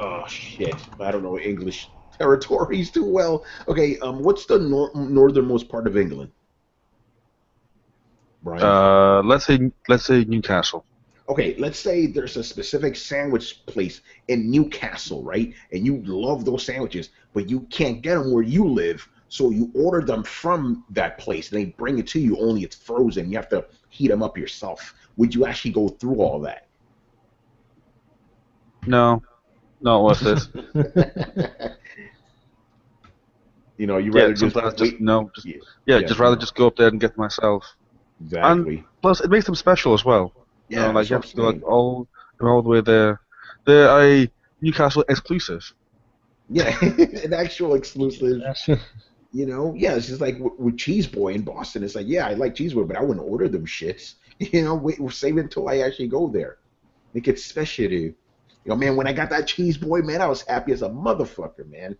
oh shit, I don't know English territories too well. Okay, what's the northernmost part of England, Brian? Let's say Newcastle. Okay, let's say there's a specific sandwich place in Newcastle, right? And you love those sandwiches, but you can't get them where you live, so you order them from that place, and they bring it to you. Only it's frozen. You have to heat them up yourself. Would you actually go through all that? No, not worth it. You Yeah, rather just sometimes just wait. no, Yeah, yeah, just rather just go up there and get myself. And exactly. plus, it makes them special as well. Yeah, Like that's you what have I'm to go like saying. all the way there. They're a Newcastle exclusive. Yeah, an actual exclusive. Yeah, it's just like with Cheese Boy in Boston. It's like, yeah, I like Cheese Boy, but I wouldn't order them shits. Wait, we'll save it until I actually go there. Make it special. Man, when I got that Cheese Boy, man, I was happy as a motherfucker, man.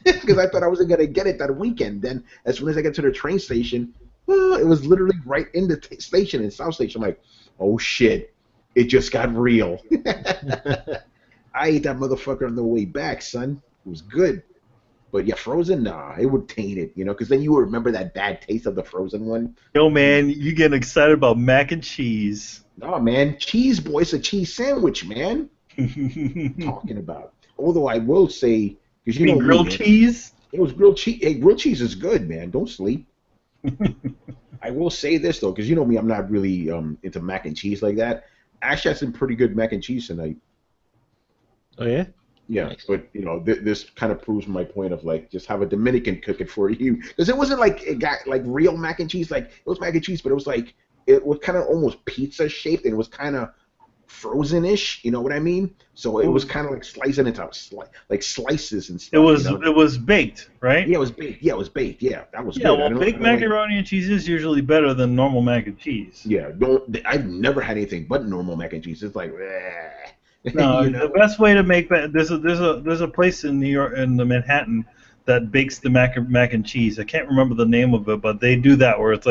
Because I thought I wasn't gonna get it that weekend. Then, as soon as I get to the train station, well, it was literally right in the station in South Station. I'm like, oh shit, it just got real. I ate that motherfucker on the way back, son. It was good. But yeah, frozen, nah, it would taint it, because then you would remember that bad taste of the frozen one. Yo, man, you getting excited about mac and cheese? No, man, cheese boy, it's a cheese sandwich, man. You Talking about. Although I will say, because mean grilled me, cheese? it was grilled cheese. Hey, grilled cheese is good, man. Don't sleep. I will say this though, because me, I'm not really into mac and cheese like that. Actually, had some pretty good mac and cheese tonight. Oh yeah. Yeah, Nice. but this kind of proves my point of like just have a Dominican cook it for you, because it wasn't like it got like real mac and cheese. Like it was mac and cheese, but it was like it was kind of almost pizza shaped, and it was kind of frozen-ish. You know what I mean? So it was kind of like slicing into like slices and stuff. It was baked, right? Yeah, it was baked. Yeah, it was baked. Yeah, that was Yeah, good. well, baked macaroni and cheese is usually better than normal mac and cheese. Yeah, I've never had anything but normal mac and cheese. It's like, No, the best way to make there's a place in New York in the Manhattan that bakes the mac and cheese. I can't remember the name of it, but they do that where it's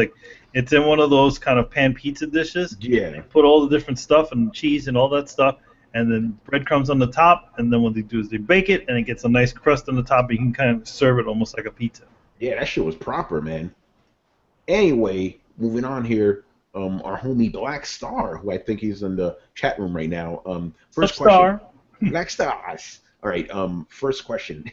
in one of those kind of pan pizza dishes. Yeah. They put all the different stuff and cheese and all that stuff, and then breadcrumbs on the top, and then what they do is they bake it, and it gets a nice crust on the top. You can kind of serve it almost like a pizza. Yeah, that shit was proper, man. Anyway, moving on here. Our homie Black Star, who I think he's in the chat room right now. First question. Black Stars. All right. First question.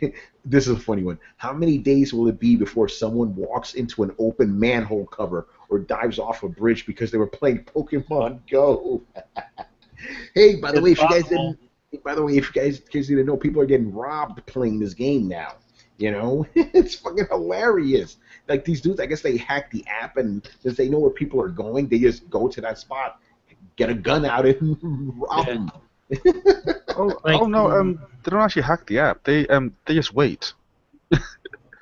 This is a funny one. How many days will it be before someone walks into an open manhole cover or dives off a bridge because they were playing Pokemon Go? Hey, by the way, if you guys didn't know, people are getting robbed playing this game now. It's fucking hilarious. Like these dudes, I guess they hack the app, and since they know where people are going, they just go to that spot, get a gun out, and rob them. Oh no, they don't actually hack the app. They just wait.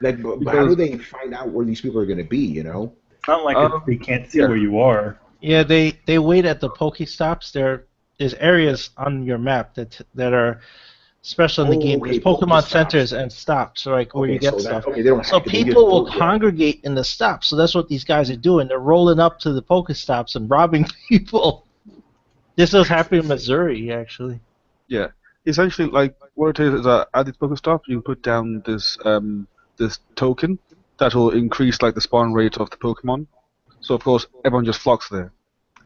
Like, but how do they find out where these people are going to be? It's not like they can't see where you are. Yeah, they wait at the Pokestops. There's areas on your map that are special in the game. There's Pokemon centers and stops, like where you get stuff. So people will congregate in the stops. So that's what these guys are doing. They're rolling up to the Pokestops and robbing people. This does happen in Missouri, actually. Yeah, essentially, like what it is that at this Pokestop, you can put down this this token that will increase like the spawn rate of the Pokemon. So of course, everyone just flocks there.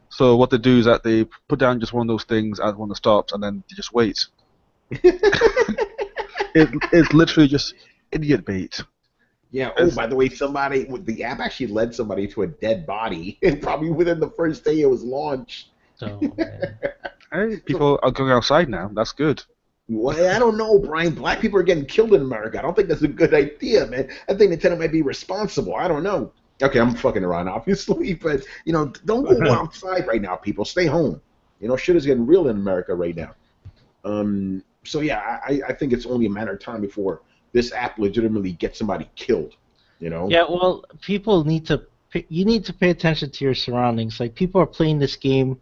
So what they do is that they put down just one of those things at one of the stops, and then they just wait. It's literally just idiot bait. Yeah. Oh, by the way, the app actually led somebody to a dead body, and probably within the first day it was launched. Oh, man. Hey, people are going outside now. That's good. Well, I don't know, Brian. Black people are getting killed in America. I don't think that's a good idea, man. I think Nintendo might be responsible. I don't know. Okay, I'm fucking around, obviously, but don't go outside right now, people. Stay home. Shit is getting real in America right now. So yeah, I think it's only a matter of time before this app legitimately gets somebody killed. Yeah, well, you need to pay attention to your surroundings. Like people are playing this game,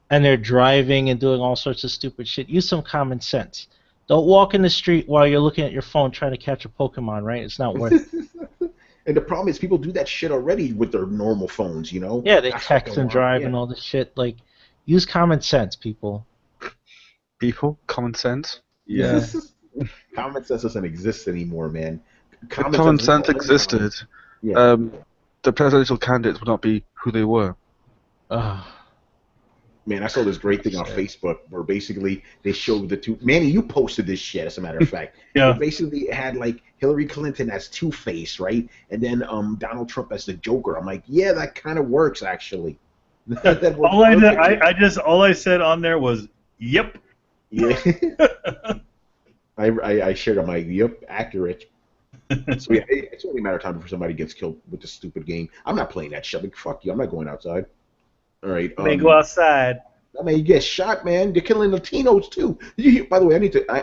and they're driving and doing all sorts of stupid shit. Use some common sense. Don't walk in the street while you're looking at your phone trying to catch a Pokemon. Right? It's not worth it. And the problem is people do that shit already with their normal phones. Yeah, they text and drive and all this shit. Like, use common sense, people. Common sense. Yeah. Common sense doesn't exist anymore, man. If common sense existed, the presidential candidates would not be who they were. Man, I saw this great thing on Facebook where basically they showed the two. Manny, you posted this shit, as a matter of fact. Yeah. Basically, it had like Hillary Clinton as Two-Face, right? And then Donald Trump as the Joker. I'm like, yeah, that kind of works, actually. All I said on there was, yep. Yeah. I shared on my yep, accurate. So yeah, it's only a matter of time before somebody gets killed with this stupid game. I'm not playing that shit. Like, fuck you, I'm not going outside. All right. They go outside. I mean, you get shot, man. They're killing Latinos too. By the way,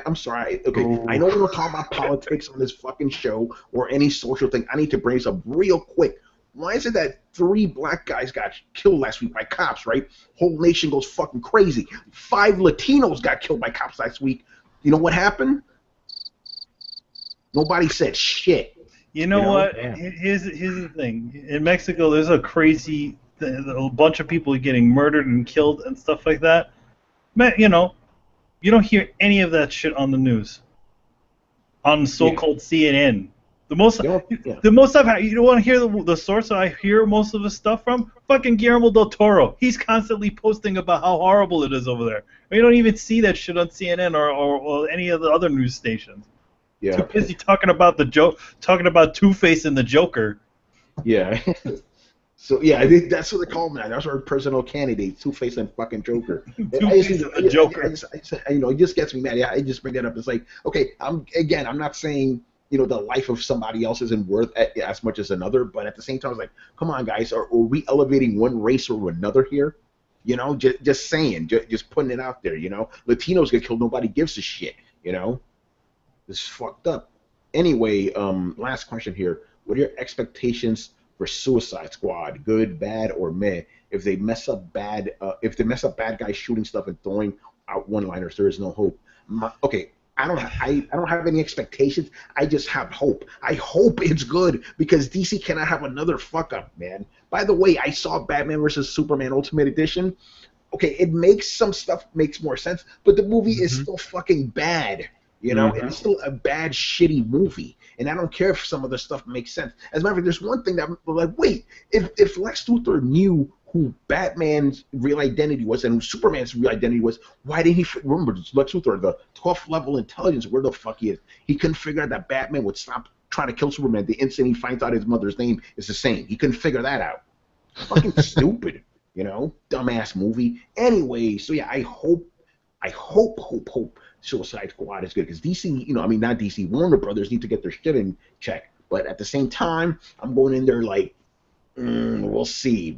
I'm sorry. Okay, I know we don't talk about politics on this fucking show or any social thing. I need to bring this up real quick. Why is it that 3 black guys got killed last week by cops, right? Whole nation goes fucking crazy. 5 Latinos got killed by cops last week. You know what happened? Nobody said shit. You know what? Here's the thing. In Mexico, there's a bunch of people getting murdered and killed and stuff like that. Man, you don't hear any of that shit on the news. On so-called CNN. The most, Yeah. the most you don't want to hear the source I hear most of his stuff from? Fucking Guillermo del Toro. He's constantly posting about how horrible it is over there. You don't even see that shit on CNN or any of the other news stations. Yeah. Too busy talking about talking about Two-Face and the Joker. Yeah. So yeah, I think that's what they call him now. That's our personal candidate, Two-Face and fucking Joker. Two-Face and the Joker. It just gets me mad. Yeah, I just bring that up. It's like, okay, I'm not saying the life of somebody else isn't worth as much as another, but at the same time, it's like, come on, guys, are we elevating one race or another here? Just saying, just putting it out there. Latinos get killed, nobody gives a shit. It's fucked up. Anyway, last question here. What are your expectations for Suicide Squad? Good, bad, or meh? If they mess up bad guys shooting stuff and throwing out one-liners, there is no hope. Okay, I don't have any expectations. I just have hope. I hope it's good because DC cannot have another fuck up, man. By the way, I saw Batman vs Superman Ultimate Edition. Okay, it makes some stuff makes more sense, but the movie is still fucking bad. It's still a bad, shitty movie, and I don't care if some of the stuff makes sense. As a matter of fact, there's one thing that I'm like, wait, if Lex Luthor knew who Batman's real identity was and who Superman's real identity was, why didn't he remember Lex Luthor, the 12th level intelligence, where the fuck he is? He couldn't figure out that Batman would stop trying to kill Superman the instant he finds out his mother's name is the same. He couldn't figure that out. Fucking stupid, dumbass movie. Anyway, so yeah, I hope Suicide Squad is good because DC, not DC, Warner Brothers need to get their shit in check. But at the same time, I'm going in there like, we'll see.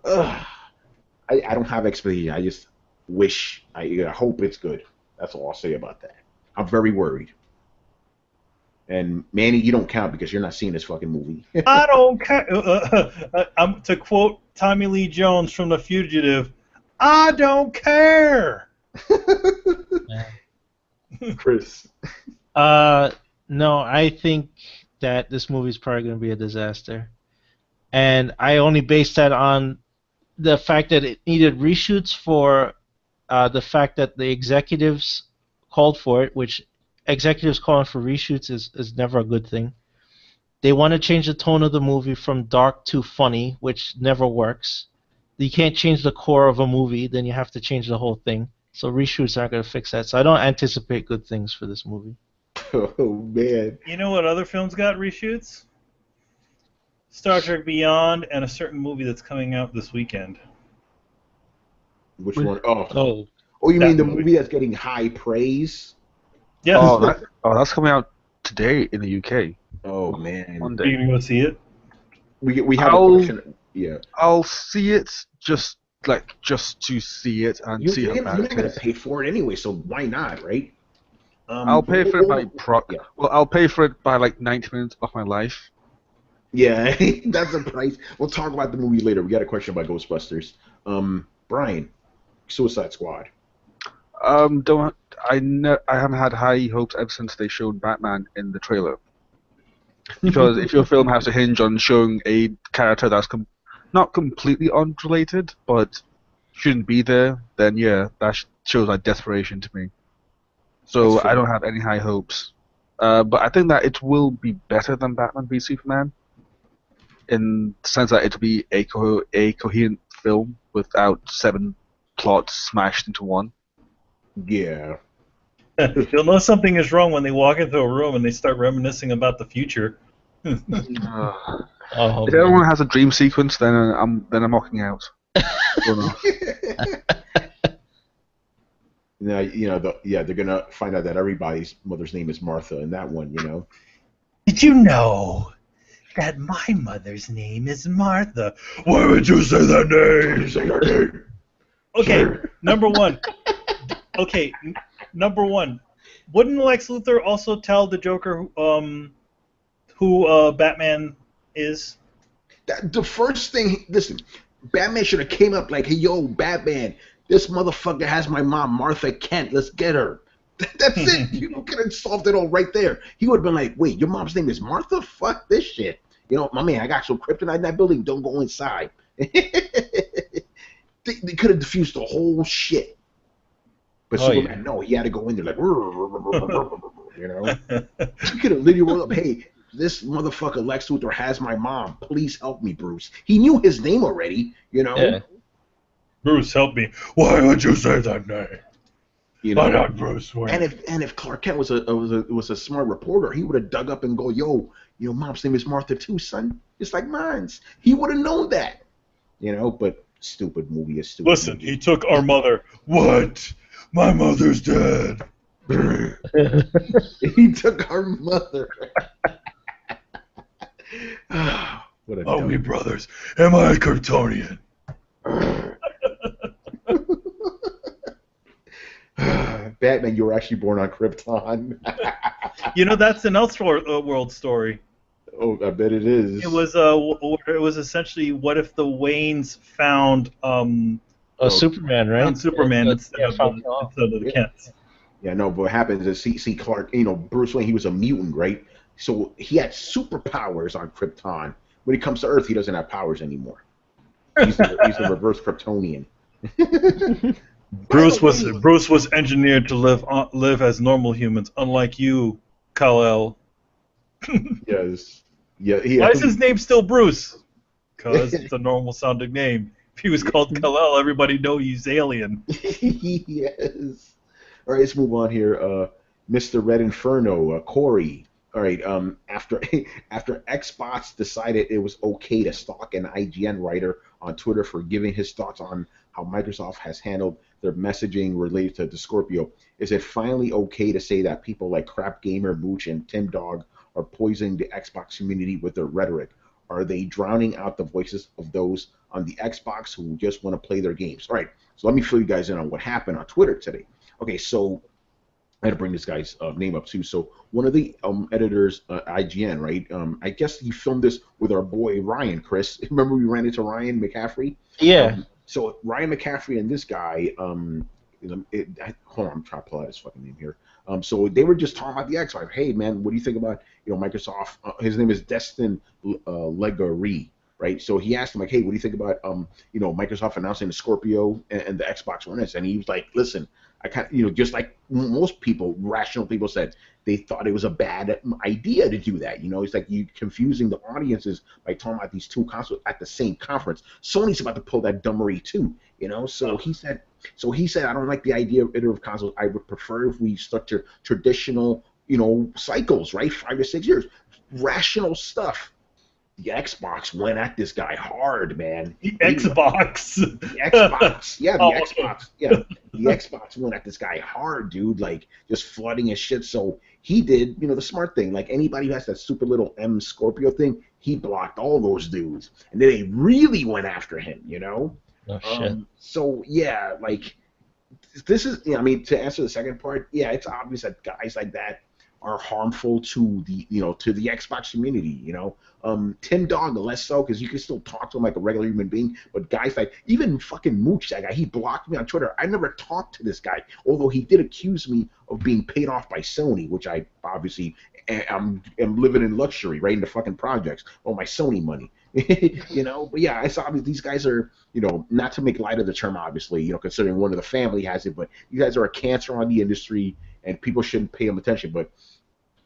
I don't have expectations. I just wish, I hope it's good. That's all I'll say about that. I'm very worried. And Manny, you don't count because you're not seeing this fucking movie. I don't care. To quote Tommy Lee Jones from The Fugitive, I don't care. Chris. No, I think that this movie is probably going to be a disaster. And I only base that on the fact that it needed reshoots for the fact that the executives called for it, which executives calling for reshoots is never a good thing. They want to change the tone of the movie from dark to funny, which never works. You can't change the core of a movie, then you have to change the whole thing. So reshoots aren't going to fix that. So I don't anticipate good things for this movie. Oh, man. You know what other films got reshoots? Star Trek Beyond and a certain movie that's coming out this weekend. Which one? Oh, you that mean the movie movie that's getting high praise? Yes. That's coming out today in the UK. Oh, man. Monday. Are you going to go see it? We have a question. Yeah. I'll see it just to see it and see how bad you're it not going is. to pay for it anyway, so why not, right? I'll pay for it by Yeah. Well, I'll pay for it by like 90 minutes of my life. Yeah, that's the price. We'll talk about the movie later. We got a question about Ghostbusters. Brian, Suicide Squad. I haven't had high hopes ever since they showed Batman in the trailer. Because if your film has to hinge on showing a character that's not completely unrelated, but shouldn't be there, then yeah, that shows like desperation to me. So I don't have any high hopes. But I think that it will be better than Batman v Superman, in the sense that it'll be a coherent film without 7 plots smashed into one. Yeah. You'll know something is wrong when they walk into a room and they start reminiscing about the future. If everyone has a dream sequence, then I'm walking out. Now, they're gonna find out that everybody's mother's name is Martha in that one, Did you know that my mother's name is Martha? Why would you say that name? Say her name. Okay, number one. Okay, number one. Wouldn't Lex Luthor also tell the Joker who Batman is? The first thing, listen, Batman should have came up like, hey, yo, Batman, this motherfucker has my mom, Martha Kent. Let's get her. That's it. You could have solved it all right there. He would have been like, wait, your mom's name is Martha? Fuck this shit. My man, I got some kryptonite in that building. Don't go inside. They could have diffused the whole shit. But Superman, no, he had to go in there like, You know, he could have literally wrote up, "Hey, this motherfucker Lex Luthor has my mom. Please help me, Bruce." He knew his name already. You know. Yeah. Bruce, help me. Why would you say that name? You know. I'm not Bruce Wayne. And if Clark Kent was a smart reporter, he would have dug up and go, "Yo, mom's name is Martha too, son. It's like mine's." He would have known that. You know, but stupid movie is stupid. Listen, movie. he took our mother. What? My mother's dead. He took our mother. What a Are dumb- we brothers? Am I a Kryptonian? Batman, you were actually born on Krypton. That's an Elseworld story. Oh, I bet it is. It was essentially what if the Waynes found Superman, right? found Superman instead of the Kents. Yeah, no, but what happens is, see Clark, Bruce Wayne, he was a mutant, right? So he had superpowers on Krypton. When he comes to Earth, he doesn't have powers anymore. He's the reverse Kryptonian. Bruce was engineered to live as normal humans, unlike you, Kal-El. Yes. Yeah. Why is his name still Bruce? Because it's a normal sounding name. If he was called Kal-El, everybody know he's alien. Yes. All right, let's move on here. Mr. Red Inferno, Corey. All right. After Xbox decided it was okay to stalk an IGN writer on Twitter for giving his thoughts on how Microsoft has handled their messaging related to the Scorpio, is it finally okay to say that people like Crap Gamer, Mooch, and Tim Dog are poisoning the Xbox community with their rhetoric? Are they drowning out the voices of those on the Xbox who just want to play their games? All right, so let me fill you guys in on what happened on Twitter today. Okay, so I had to bring this guy's name up too. So one of the editors, IGN, right? I guess he filmed this with our boy Ryan, Chris. Remember we ran into Ryan McCaffrey? Yeah. So Ryan McCaffrey and this guy, hold on, I'm trying to pull out his fucking name here. So they were just talking about the Xbox. Hey man, what do you think about Microsoft? His name is Destin Legare, right? So he asked him like, hey, what do you think about Microsoft announcing the Scorpio and the Xbox One S? And he was like, listen, I kind of, just like most people, rational people said, they thought it was a bad idea to do that. It's like you confusing the audiences by talking about these two consoles at the same conference. Sony's about to pull that dumbery too, So he said, I don't like the idea of iterative consoles. I would prefer if we stuck to traditional, cycles, right? 5 to 6 years, rational stuff. The Xbox went at this guy hard, man. The Xbox. Yeah, the Xbox. Yeah, the Xbox went at this guy hard, dude. Like just flooding his shit. So he did, the smart thing. Like anybody who has that stupid little M Scorpio thing, he blocked all those dudes, and then they really went after him. Oh shit. So yeah, like this is. To answer the second part, yeah, it's obvious that guys like that are harmful to the Xbox community. Tim Dog less so, because you can still talk to him like a regular human being. But guys like even fucking Mooch, that guy, he blocked me on Twitter. I never talked to this guy, although he did accuse me of being paid off by Sony, which I obviously am living in luxury, right, in the fucking projects. Oh, my Sony money. But yeah, it's obvious these guys are, not to make light of the term, obviously, considering one of the family has it, but you guys are a cancer on the industry, and people shouldn't pay them attention, but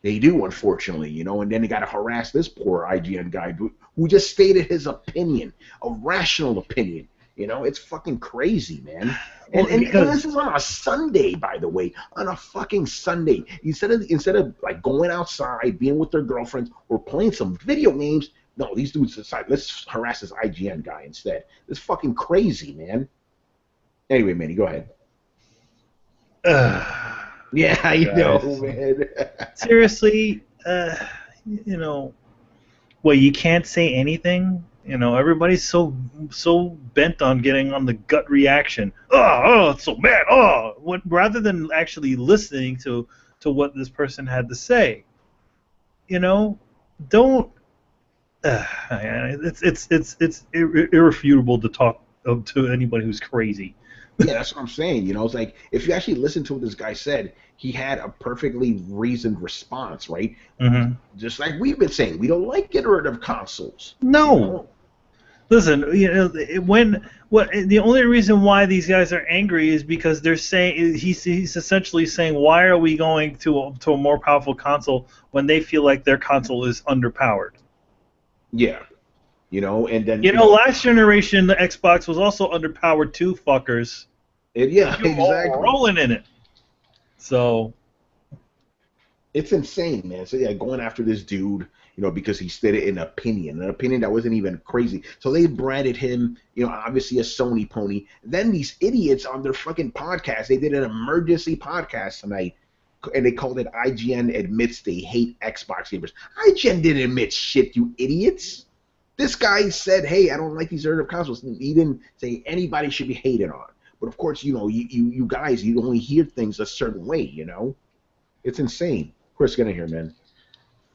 they do, unfortunately, and then they got to harass this poor IGN guy who just stated his opinion, a rational opinion. It's fucking crazy, man. And this is on a Sunday, by the way, on a fucking Sunday. Instead of like going outside, being with their girlfriends, or playing some video games, no, these dudes decide, let's harass this IGN guy instead. It's fucking crazy, man. Anyway, Manny, go ahead. Yeah, I know, man. Seriously, you can't say anything. Everybody's so bent on getting on the gut reaction. Oh, it's so bad. Rather than actually listening to what this person had to say. Don't. It's irrefutable to talk to anybody who's crazy. Yeah, that's what I'm saying. It's like if you actually listen to what this guy said, he had a perfectly reasoned response, right? Mm-hmm. Just like we've been saying, we don't like iterative consoles. No. Listen, the only reason why these guys are angry is because they're saying he's essentially saying, why are we going to a more powerful console when they feel like their console is underpowered? Yeah, and then last generation the Xbox was also underpowered too, fuckers. yeah, You're all exactly. rolling in it. So it's insane, man. So yeah, going after this dude, because he stated an opinion that wasn't even crazy. So they branded him, obviously a Sony pony. Then these idiots on their fucking podcast, they did an emergency podcast tonight, and they called it IGN admits they hate Xbox gamers. IGN didn't admit shit, you idiots. This guy said, hey, I don't like these early consoles. He didn't say anybody should be hated on. But of course, you guys, you only hear things a certain way, It's insane. Chris, get in here, man.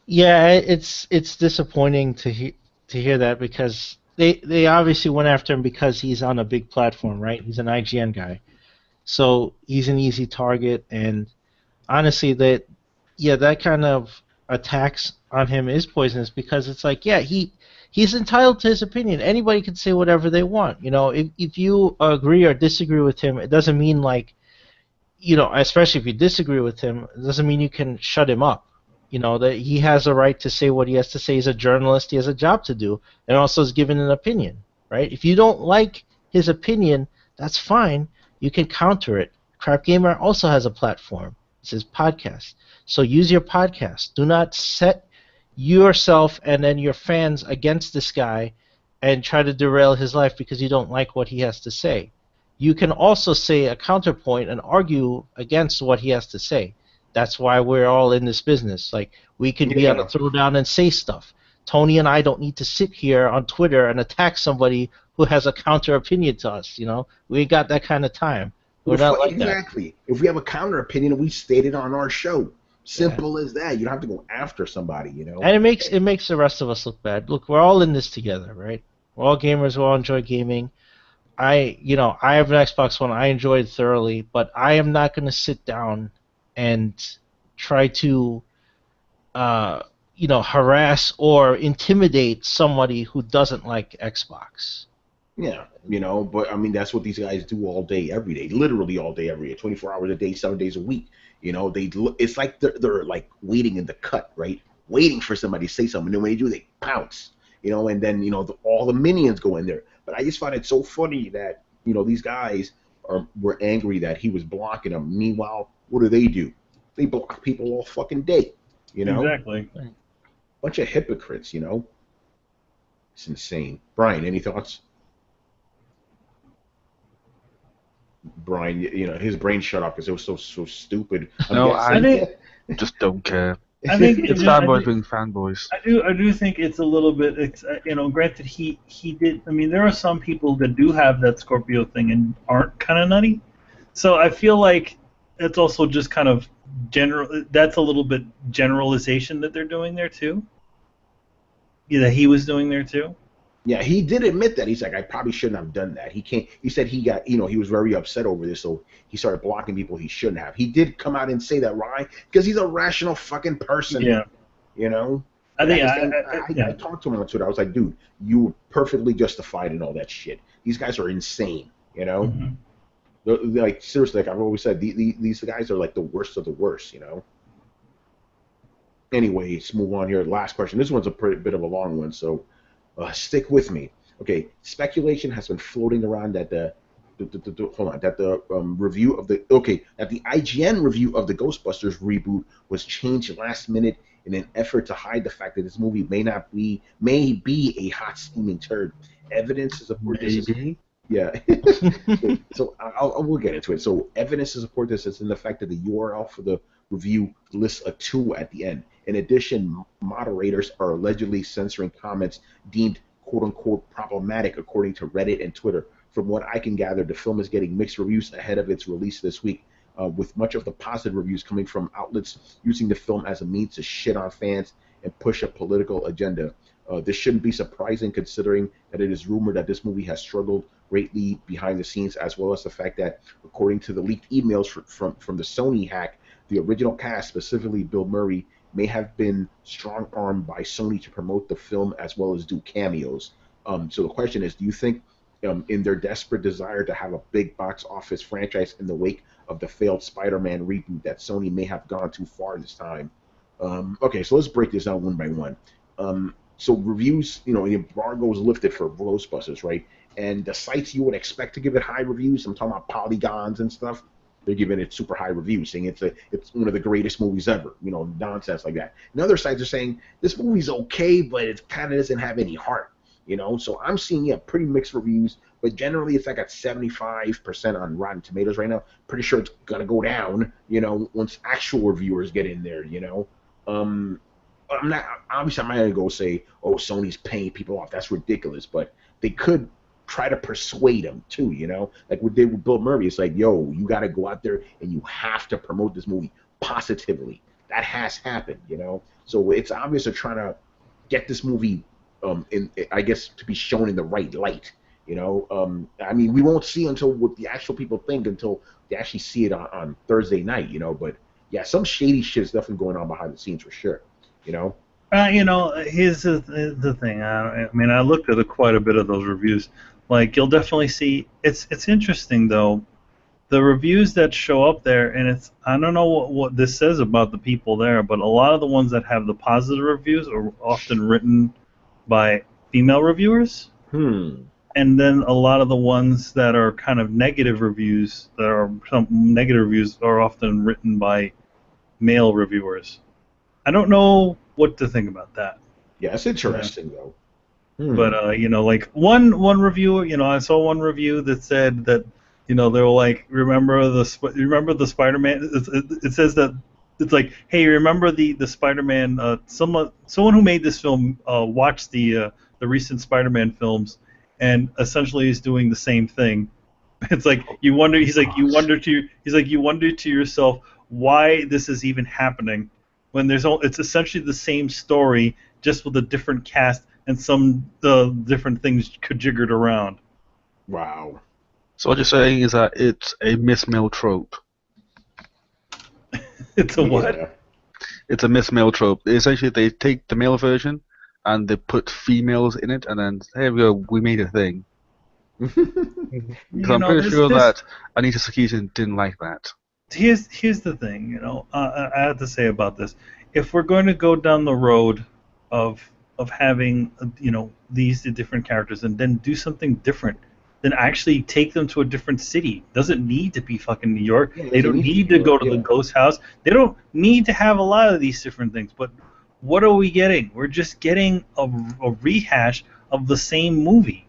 Yeah, it's disappointing to hear that, because they obviously went after him because he's on a big platform, right? He's an IGN guy, so he's an easy target. And honestly, that kind of attacks on him is poisonous, because it's like, yeah, he's entitled to his opinion. Anybody can say whatever they want. If you agree or disagree with him, it doesn't mean like, especially if you disagree with him, it doesn't mean you can shut him up. That he has a right to say what he has to say. He's a journalist. He has a job to do, and also is given an opinion, right? If you don't like his opinion, that's fine. You can counter it. Crap Gamer also has a platform. It's his podcast. So use your podcast. Do not set yourself and then your fans against this guy and try to derail his life because you don't like what he has to say. You can also say a counterpoint and argue against what he has to say. That's why we're all in this business. Like, we can be on a Throwdown and say stuff. Tony and I don't need to sit here on Twitter and attack somebody who has a counter opinion to us. We ain't got that kind of time. We're not like exactly. That. If we have a counter opinion, we state it on our show. Simple as that. You don't have to go after somebody. And it makes the rest of us look bad. Look, we're all in this together, right? We're all gamers. We all enjoy gaming. I have an Xbox One. I enjoy it thoroughly, but I am not going to sit down and try to, harass or intimidate somebody who doesn't like Xbox. Yeah, but I mean, that's what these guys do all day, every day, literally all day, every day, 24 hours a day, 7 days a week. It's like they're like waiting in the cut, right? Waiting for somebody to say something, and then when they do, they pounce, and then all the minions go in there. But I just find it so funny that these guys were angry that he was blocking them. Meanwhile, what do? They block people all fucking day, Exactly. Bunch of hypocrites, It's insane. Brian, any thoughts? Brian, his brain shut off because it was so stupid. I just don't care. I think it's fanboys being fanboys. I do think it's a little bit, granted he did. I mean, there are some people that do have that Scorpio thing and aren't kind of nutty. So I feel like it's also just kind of general. That's a little bit generalization that they're doing there too. Yeah, that he was doing there too. Yeah, he did admit that. He's like, I probably shouldn't have done that. He said he got, he was very upset over this, so he started blocking people he shouldn't have. He did come out and say that, right? Because he's a rational fucking person. Yeah. I talked to him on Twitter. I was like, dude, you were perfectly justified in all that shit. These guys are insane, Mm-hmm. They're, like, seriously, like I've always said, these guys are like the worst of the worst, Anyway, let's move on here. Last question. This one's a bit of a long one, so stick with me. Okay, speculation has been floating around that the review of the IGN review of the Ghostbusters reboot was changed last minute in an effort to hide the fact that this movie may be a hot steaming turd. Evidence to support this. Yeah. So we'll get into it. So evidence to support this is in the fact that the URL for the review lists a 2 at the end. In addition, moderators are allegedly censoring comments deemed quote-unquote problematic according to Reddit and Twitter. From what I can gather, the film is getting mixed reviews ahead of its release this week, with much of the positive reviews coming from outlets using the film as a means to shit on fans and push a political agenda. This shouldn't be surprising considering that it is rumored that this movie has struggled greatly behind the scenes, as well as the fact that, according to the leaked emails from the Sony hack, the original cast, specifically Bill Murray, may have been strong-armed by Sony to promote the film as well as do cameos. So the question is, do you think in their desperate desire to have a big box office franchise in the wake of the failed Spider-Man reboot, that Sony may have gone too far this time? Okay, so let's break this down one by one. So reviews, the embargo was lifted for Ghostbusters, right? And the sites you would expect to give it high reviews, I'm talking about polygons and stuff, they're giving it super high reviews, saying it's one of the greatest movies ever, nonsense like that. And other sites are saying this movie's okay, but it kind of doesn't have any heart, So I'm seeing pretty mixed reviews, but generally it's like at 75% on Rotten Tomatoes right now. Pretty sure it's gonna go down, once actual reviewers get in there, I'm not gonna go say, oh, Sony's paying people off. That's ridiculous, but they could try to persuade them too, like what they did with Bill Murray. It's like, yo, you got to go out there and you have to promote this movie positively. That has happened, So it's obvious they're trying to get this movie, I guess, to be shown in the right light. I mean, we won't see until what the actual people think until they actually see it on Thursday night, But yeah, some shady shit is definitely going on behind the scenes for sure, Here's the thing. I mean, I looked at quite a bit of those reviews. Like, you'll definitely see. It's interesting though, the reviews that show up there, and I don't know what this says about the people there, but a lot of the ones that have the positive reviews are often written by female reviewers. And then a lot of the ones that are kind of negative reviews, are often written by male reviewers. I don't know what to think about that. Yeah, it's interesting though. But like one reviewer, I saw one review that said that, they were like, remember the Spider-Man? It says that it's like, hey, remember the Spider-Man? Someone who made this film watched the recent Spider-Man films, and essentially is doing the same thing. It's like you wonder. You wonder to yourself why this is even happening, when it's essentially the same story, just with a different cast and some different things jiggered around. Wow. So what you're saying is that it's a Miss Male trope. It's a what? It's a Miss Male trope. Essentially, they take the male version and they put females in it, and then here we go, we made a thing. Because I'm pretty sure that Anita Sarkeesian didn't like that. Here's the thing, I have to say about this. If we're going to go down the road of having these different characters and then do something different, then actually take them to a different city. Doesn't need to be fucking New York. Yeah, they don't need to go to the ghost house. They don't need to have a lot of these different things. But what are we getting? We're just getting a rehash of the same movie.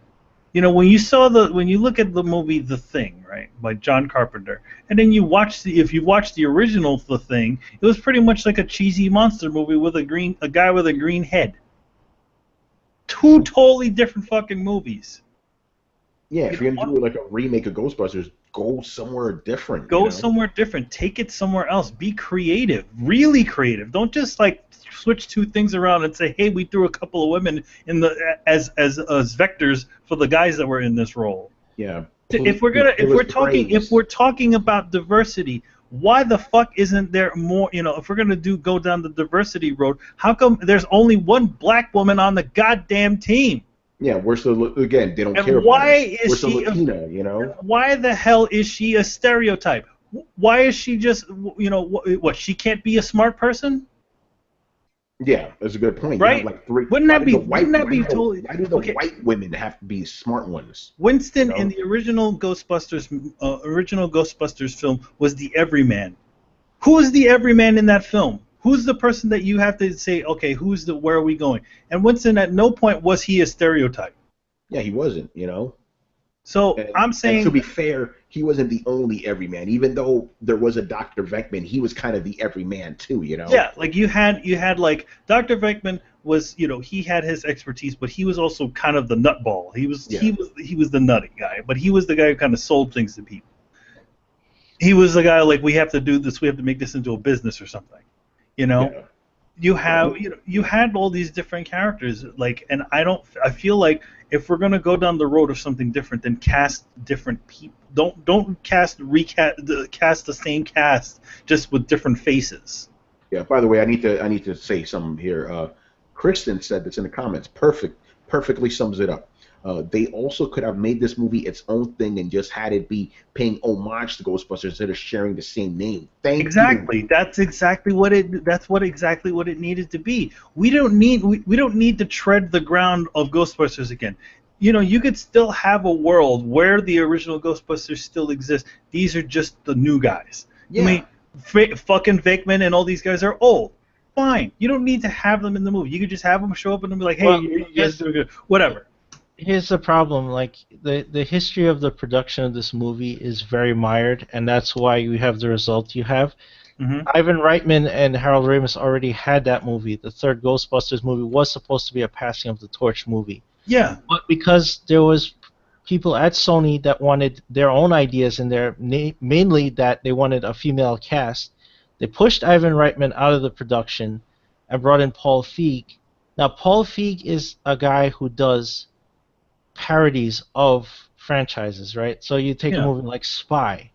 When you look at the movie The Thing, right, by John Carpenter, and then if you watch the original The Thing, it was pretty much like a cheesy monster movie with a guy with a green head. Two totally different fucking movies. Yeah, if you're gonna do like a remake of Ghostbusters, go somewhere different. Go somewhere different. Take it somewhere else. Be creative, really creative. Don't just like switch two things around and say, "Hey, we threw a couple of women in as vectors for the guys that were in this role." Yeah. If we're talking about diversity, why the fuck isn't there more? If we're gonna go down the diversity road, how come there's only one black woman on the goddamn team? Yeah, again, they don't care about it. We're so Latina, Why the hell is she a stereotype? Why is she just, what, she can't be a smart person? Yeah, that's a good point. Right? Wouldn't that be totally... Why do the white women have to be smart ones? Winston in the original Ghostbusters film was the everyman. Who is the everyman in that film? Who's the person that you have to say, okay, where are we going? And Winston, at no point was he a stereotype. Yeah, he wasn't, So I'm saying... And to be fair, he wasn't the only everyman. Even though there was a Dr. Venkman, he was kind of the everyman too, Yeah, like you had like Dr. Venkman was, he had his expertise, but he was also kind of the nutball. He was the nutty guy, but he was the guy who kind of sold things to people. He was the guy like, we have to do this, we have to make this into a business or something. Yeah. You had all these different characters, like, and I feel like if we're gonna go down the road of something different, then cast different people. Don't cast the same cast just with different faces. Yeah. By the way, I need to say something here. Kristen said this in the comments. Perfectly sums it up. They also could have made this movie its own thing and just had it be paying homage to Ghostbusters instead of sharing the same name. Thank Exactly. you. That's exactly what it. That's what exactly what it needed to be. We don't need to tread the ground of Ghostbusters again. You know, you could still have a world where the original Ghostbusters still exist. These are just the new guys. Yeah. I mean, fucking Vakeman and all these guys are old. Fine. You don't need to have them in the movie. You could just have them show up and be like, hey, Well, you guys doing good. Whatever. Here's the problem, like the history of the production of this movie is very mired, and that's why you have the result you have. Mm-hmm. Ivan Reitman and Harold Ramis already had that movie. The third Ghostbusters movie was supposed to be a passing of the torch movie. Yeah. But because there was people at Sony that wanted their own ideas in there, mainly that they wanted a female cast, they pushed Ivan Reitman out of the production and brought in Paul Feig. Now, Paul Feig is a guy who does parodies of franchises, right? So you take a movie like Spy.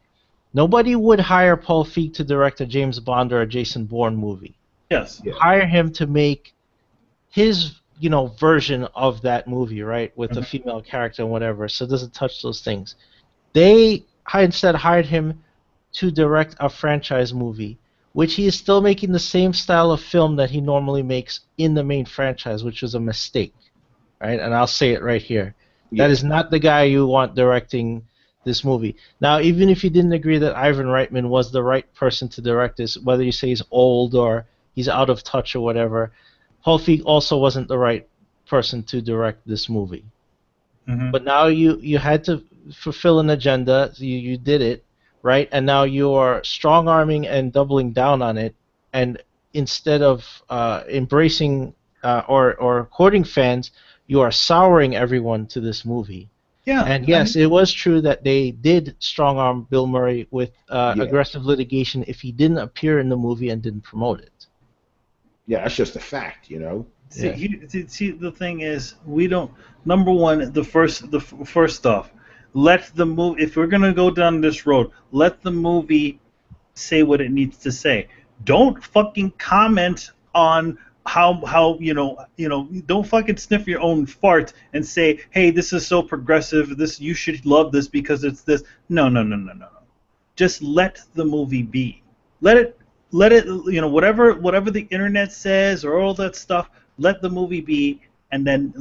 Nobody would hire Paul Feig to direct a James Bond or a Jason Bourne movie. Yes. Yeah. Hire him to make his, version of that movie, right, with a female character and whatever, so it doesn't touch those things. They instead hired him to direct a franchise movie, which he is still making the same style of film that he normally makes in the main franchise, which was a mistake, right? And I'll say it right here. Yeah. That is not the guy you want directing this movie. Now, even if you didn't agree that Ivan Reitman was the right person to direct this, whether you say he's old or he's out of touch or whatever, Paul Feig also wasn't the right person to direct this movie. Mm-hmm. But now you had to fulfill an agenda. You did it, right? And now you are strong-arming and doubling down on it. And instead of embracing or courting fans, you are souring everyone to this movie. Yeah. And yes, it was true that they did strong-arm Bill Murray with aggressive litigation if he didn't appear in the movie and didn't promote it. Yeah, that's just a fact, See, the thing is, we don't. Number one, the first off, let the movie. If we're gonna go down this road, let the movie say what it needs to say. Don't fucking comment on how don't fucking sniff your own fart and say, hey, this is so progressive. You should love this because it's this. No. Just let the movie be. Let it. Whatever the internet says or all that stuff. Let the movie be, and then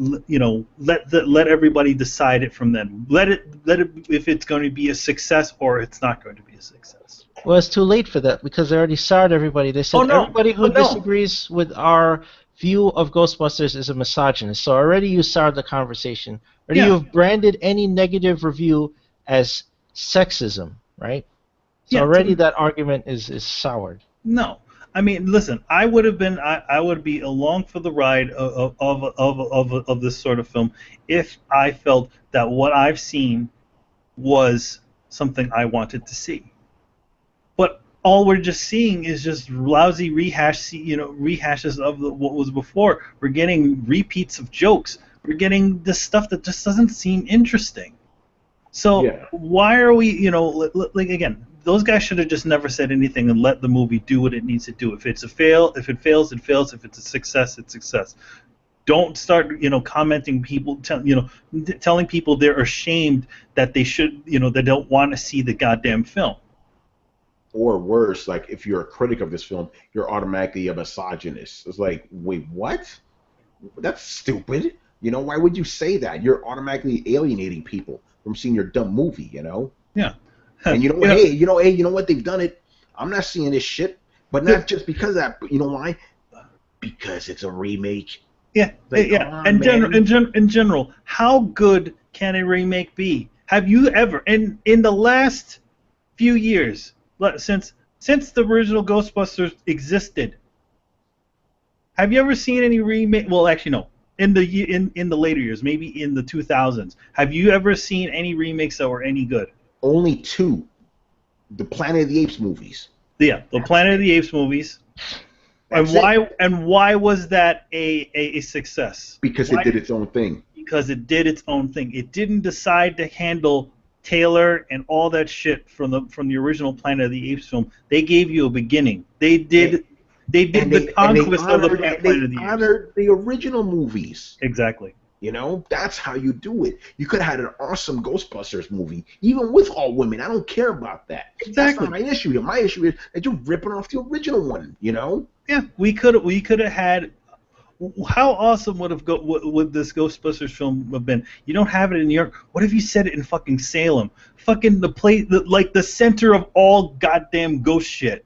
let everybody decide it from then. Let it if it's going to be a success or it's not going to be a success. Well, it's too late for that because they already soured everybody. They said everybody who disagrees with our view of Ghostbusters is a misogynist. So already you soured the conversation. Already you've branded any negative review as sexism, right? So already that argument is soured. No. I mean, listen. I would be along for the ride of this sort of film if I felt that what I've seen was something I wanted to see. But all we're just seeing is just lousy rehashes of what was before. We're getting repeats of jokes. We're getting this stuff that just doesn't seem interesting. So why are we, like again? Those guys should have just never said anything and let the movie do what it needs to do. If it fails, it fails. If it's a success, it's success. Don't start, commenting people, telling people they're ashamed that they should, they don't want to see the goddamn film. Or worse, like if you're a critic of this film, you're automatically a misogynist. It's like, wait, what? That's stupid. Why would you say that? You're automatically alienating people from seeing your dumb movie. Yeah. And hey, what? They've done it. I'm not seeing this shit. But not just because of that. But you know why? Because it's a remake. Yeah, like, yeah. In general, how good can a remake be? Have you ever, in the last few years, since the original Ghostbusters existed, have you ever seen any remake? Well, actually, no. In the later years, maybe in the 2000s, have you ever seen any remakes that were any good? Only two. The Planet of the Apes movies. Yeah, the Planet of the Apes movies. And why was that a success? Because it did its own thing. Because it did its own thing. It didn't decide to handle Taylor and all that shit from the original Planet of the Apes film. They gave you a beginning. They did the conquest of the Planet of the Apes. They honored the original movies. Exactly. You know, that's how you do it. You could have had an awesome Ghostbusters movie, even with all women. I don't care about that. Exactly. That's not my issue. My issue is that you're ripping off the original one. You know? Yeah, we could have had. How awesome would this Ghostbusters film have been? You don't have it in New York. What if you set it in fucking Salem? Fucking like the center of all goddamn ghost shit,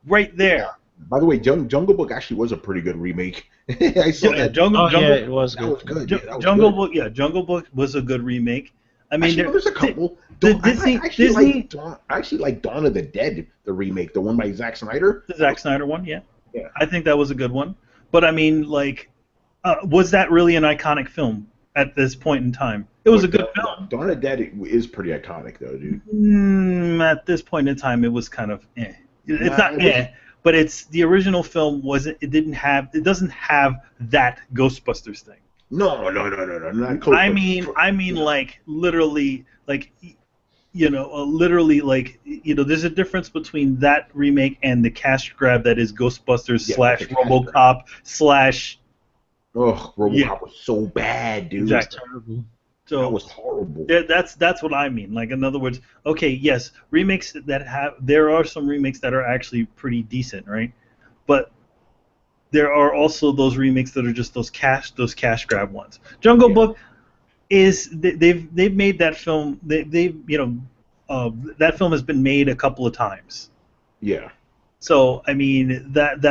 right there. By the way, Jungle Book actually was a pretty good remake. I saw that. Yeah, it was That good. was good. Yeah, that was Jungle good. Book, yeah, Jungle Book was a good remake. I mean, Actually, there's a couple. Disney, I actually like Dawn of the Dead, the remake, the one by Zack Snyder. The Zack Snyder one, yeah. Yeah. I think that was a good one. But I mean, like, was that really an iconic film at this point in time? It was a good film. Dawn of the Dead is pretty iconic, though, dude. At this point in time, it was kind of eh. It's not eh, but it's the original film wasn't. It doesn't have that Ghostbusters thing. No, not close. I mean, like literally, like literally, like there's a difference between that remake and the cash grab that is Ghostbusters / RoboCop / Oh, RoboCop was so bad, dude. Exactly. Terrible. So that was horrible. That's what I mean. Like, in other words, okay, yes, remakes there are some remakes that are actually pretty decent, right? But there are also those remakes that are just those cash grab ones. Jungle Book is they've made that film. That film has been made a couple of times. Yeah. So I mean that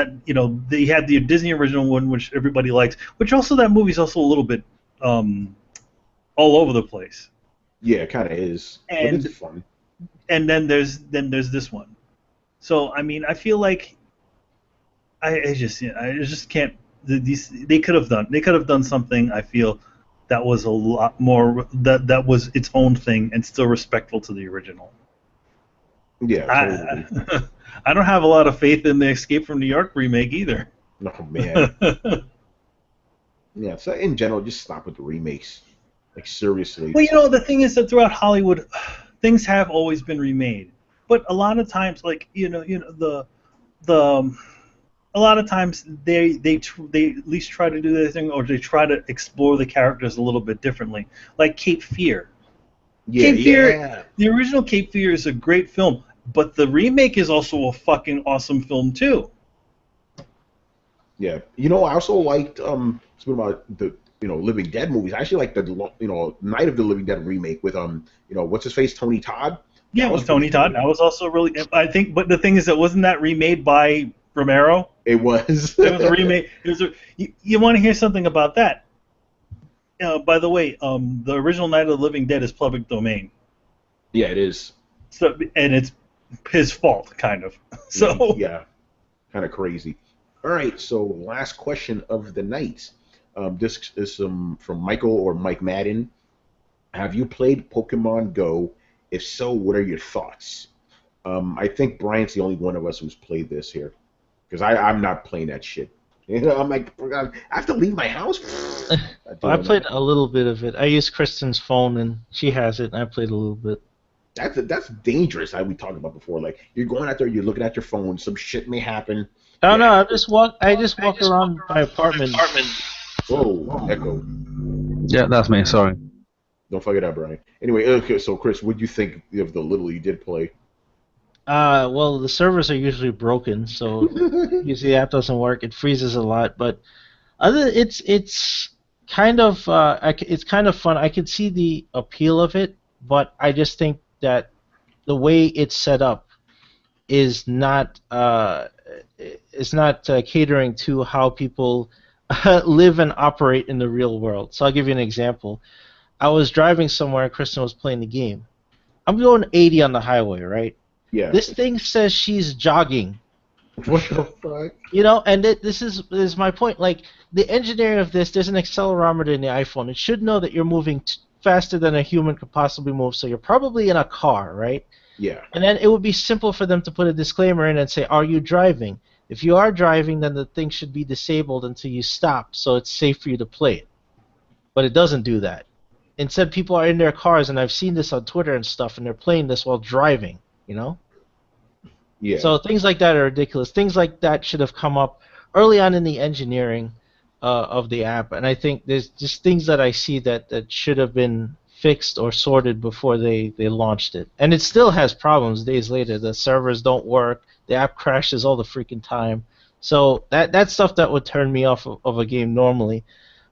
they had the Disney original one, which everybody likes, which also that movie's also a little bit all over the place. Yeah, it kind of is. And but it's fun. And then there's this one. So I mean, I feel like I just can't. They could have done something. I feel that was a lot more that was its own thing and still respectful to the original. Yeah, totally. I don't have a lot of faith in the Escape from New York remake either. No, man. Yeah, so in general, just stop with the remakes. Like, seriously. Well, the thing is that throughout Hollywood, things have always been remade. But a lot of times, like, a lot of times they at least try to do their thing, or they try to explore the characters a little bit differently. Like Cape Fear. Cape Fear, the original Cape Fear is a great film, but the remake is also a fucking awesome film too. Yeah, I also liked speaking about the Living Dead movies. I actually like the Night of the Living Dead remake with what's his face, Tony Todd. Yeah, with Tony Todd. That was also really. I think, but the thing is that wasn't that remade by Romero? It was. It was a remake. You want to hear something about that? By the way, the original Night of the Living Dead is public domain. Yeah, it is. So, and it's his fault, kind of. So yeah, kind of crazy. All right, so last question of the night. This is from Michael or Mike Madden. Have you played Pokemon Go? If so, what are your thoughts? I think Brian's the only one of us who's played this here, because I'm not playing that shit. I'm like, I have to leave my house. I played a little bit of it. I used Kristen's phone, and she has it, and I played a little bit. That's dangerous. Like we talked about before. Like, you're going out there, you're looking at your phone, some shit may happen. Oh no, I just walk around my apartment. Whoa, echo. Yeah, that's me. Sorry. Don't fuck it up, Brian. Anyway, okay, so Chris, what do you think of the little you did play? Well, the servers are usually broken, so usually the app doesn't work. It freezes a lot, but it's kind of it's kind of fun. I can see the appeal of it, but I just think that the way it's set up is not catering to how people live and operate in the real world. So I'll give you an example. I was driving somewhere and Kristen was playing the game. I'm going 80 on the highway, right? Yeah. This thing says she's jogging. What the fuck? And this is my point. Like, the engineering of this, there's an accelerometer in the iPhone. It should know that you're moving faster than a human could possibly move, so you're probably in a car, right? Yeah. And then it would be simple for them to put a disclaimer in and say, are you driving? If you are driving, then the thing should be disabled until you stop, so it's safe for you to play it. But it doesn't do that. Instead, people are in their cars, and I've seen this on Twitter and stuff, and they're playing this while driving, Yeah. So things like that are ridiculous. Things like that should have come up early on in the engineering. of the app, and I think there's just things that I see that should have been fixed or sorted before they launched it. And it still has problems days later. The servers don't work. The app crashes all the freaking time. So that's stuff that would turn me off of a game normally.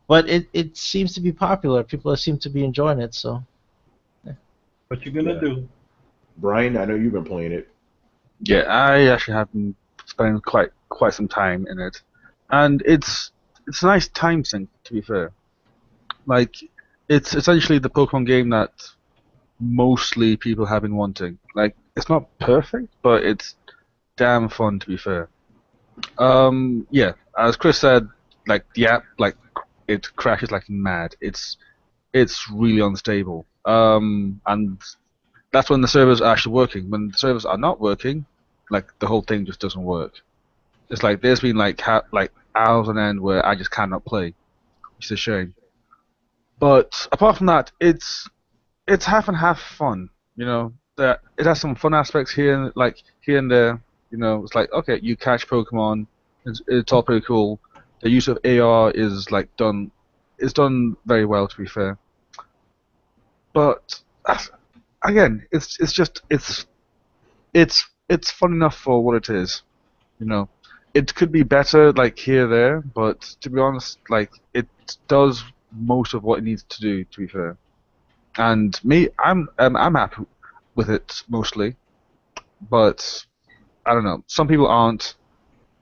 But it seems to be popular. People seem to be enjoying it. So. What you gonna do? Brian, I know you've been playing it. Yeah, I actually have been spending quite some time in it, and it's a nice time sink, to be fair. Like, it's essentially the Pokemon game that mostly people have been wanting. Like, it's not perfect, but it's damn fun, to be fair. Yeah, as Chris said, like the app, like it crashes like mad. It's really unstable. And that's when the servers are actually working. When the servers are not working, like the whole thing just doesn't work. It's like there's been like hours on end where I just cannot play, which is a shame. But apart from that, it's half and half fun. You know, that it has some fun aspects here, like here and there. You know, it's like okay, you catch Pokemon. It's all pretty cool. The use of AR is like done. It's done very well, to be fair. But again, it's fun enough for what it is. You know, it could be better like here there, but to be honest, like it does most of what it needs to do. To be fair, and me, I'm happy with it mostly, but I don't know. Some people aren't.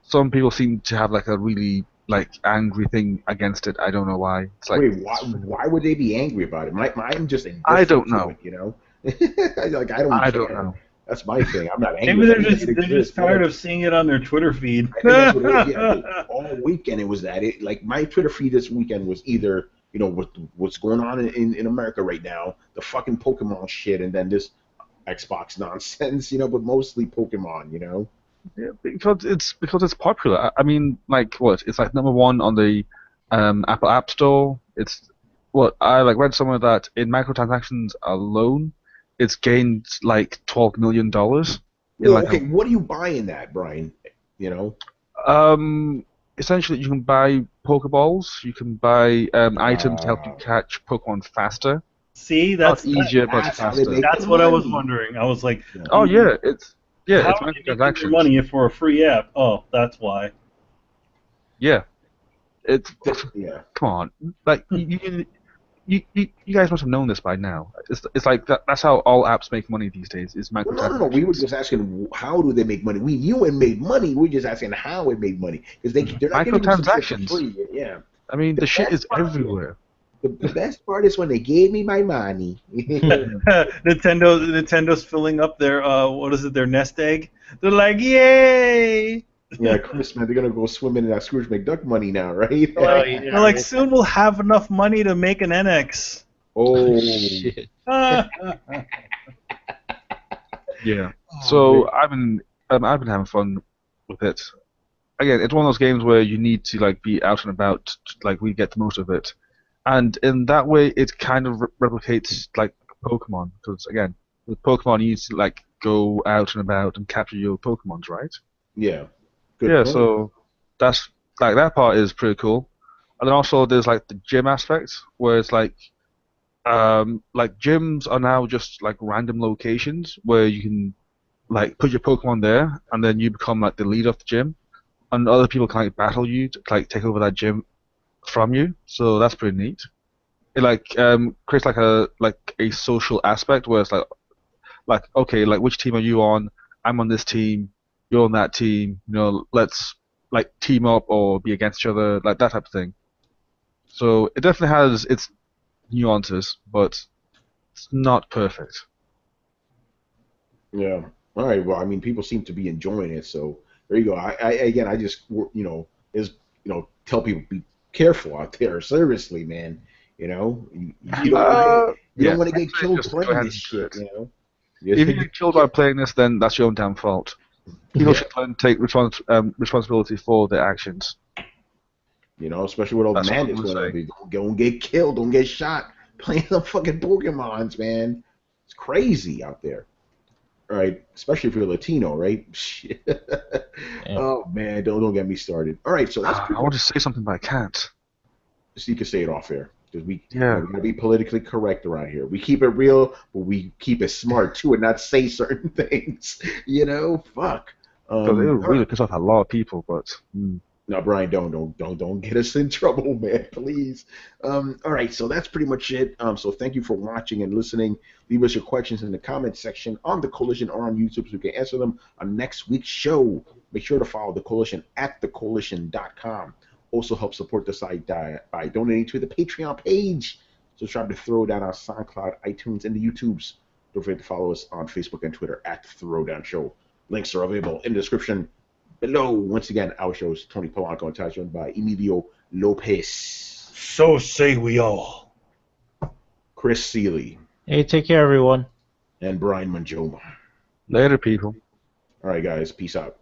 Some people seem to have like a really like angry thing against it. I don't know why. It's like Wait, why would they be angry about it? I'm just I don't know. It, you know, like I care. don't know. That's my thing. I'm not angry. Maybe they're just tired of seeing it on their Twitter feed. I think that's what it is. Yeah, all weekend it was that. It like my Twitter feed this weekend was either what's going on in America right now, the fucking Pokemon shit, and then this Xbox nonsense, but mostly Pokemon, Yeah, because it's popular. I mean, like what? It's like #1 on the Apple App Store. It's what I like read somewhere that in microtransactions alone, it's gained like $12 million. Okay, what are you buying that, Brian? Essentially, you can buy Pokeballs. You can buy items to help you catch Pokemon faster. See, that's not easier, but faster. That's what I was wondering. I was like, oh yeah, it's how are they making money for a free app? Oh, that's why. Yeah, yeah. Come on, like you guys must have known this by now. It's like that's how all apps make money these days. Is microtransactions. No. We were just asking how do they make money. We knew it made money. We're just asking how it made money because they're not giving microtransactions. For free. Yeah. I mean, the shit is everywhere. The best part is when they gave me my money. Nintendo's filling up their their nest egg. They're like, yay! Yeah, Chris, man, they're gonna go swimming in that Scrooge McDuck money now, right? They're like, soon we'll have enough money to make an NX. Oh shit! Yeah. So I've been having fun with it. Again, it's one of those games where you need to like be out and about to like really get the most of it. And in that way, it kind of replicates like Pokemon, because again, with Pokemon, you need to like go out and about and capture your Pokemons, right? Yeah. Good point. So that's like that part is pretty cool. And then also there's like the gym aspect, where it's like gyms are now just like random locations where you can like put your Pokemon there, and then you become like the leader of the gym, and other people can like battle you to like take over that gym from you, so that's pretty neat. It like creates like a social aspect where it's like okay, like which team are you on? I'm on this team, you're on that team. Let's like team up or be against each other, like that type of thing. So it definitely has its nuances, but it's not perfect. Yeah. All right. Well, I mean, people seem to be enjoying it, so there you go. I just tell people be careful out there. Seriously, man. You don't want to get killed playing this shit. If you get killed by playing this, then that's your own damn fault. People should learn to take responsibility for their actions. Especially with all the mandates going on. Don't get killed. Don't get shot playing some fucking Pokemons, man. It's crazy out there. All right, especially if you're Latino, right? Shit. Oh man, don't get me started. All right, so that's. I want to say something, but I can't. So you can say it off air. Because we Yeah. gotta be politically correct around here. We keep it real, but we keep it smart too, and not say certain things. Fuck. Because it would All right. really piss off a lot of people, but No, Brian, don't get us in trouble, man, please. All right, so that's pretty much it. So thank you for watching and listening. Leave us your questions in the comment section on the Coalition or on YouTube so we can answer them on next week's show. Make sure to follow the Coalition at thecoalition.com. Also help support the site by donating to the Patreon page. Subscribe to Throwdown on SoundCloud, iTunes, and the YouTubes. Don't forget to follow us on Facebook and Twitter at Throwdown Show. Links are available in the description below. Once again, our show is Tony Polanco and joined by Emilio Lopez. So say we all. Chris Seeley. Hey, take care, everyone. And Brian Manjoma. later, people. All right, guys. Peace out.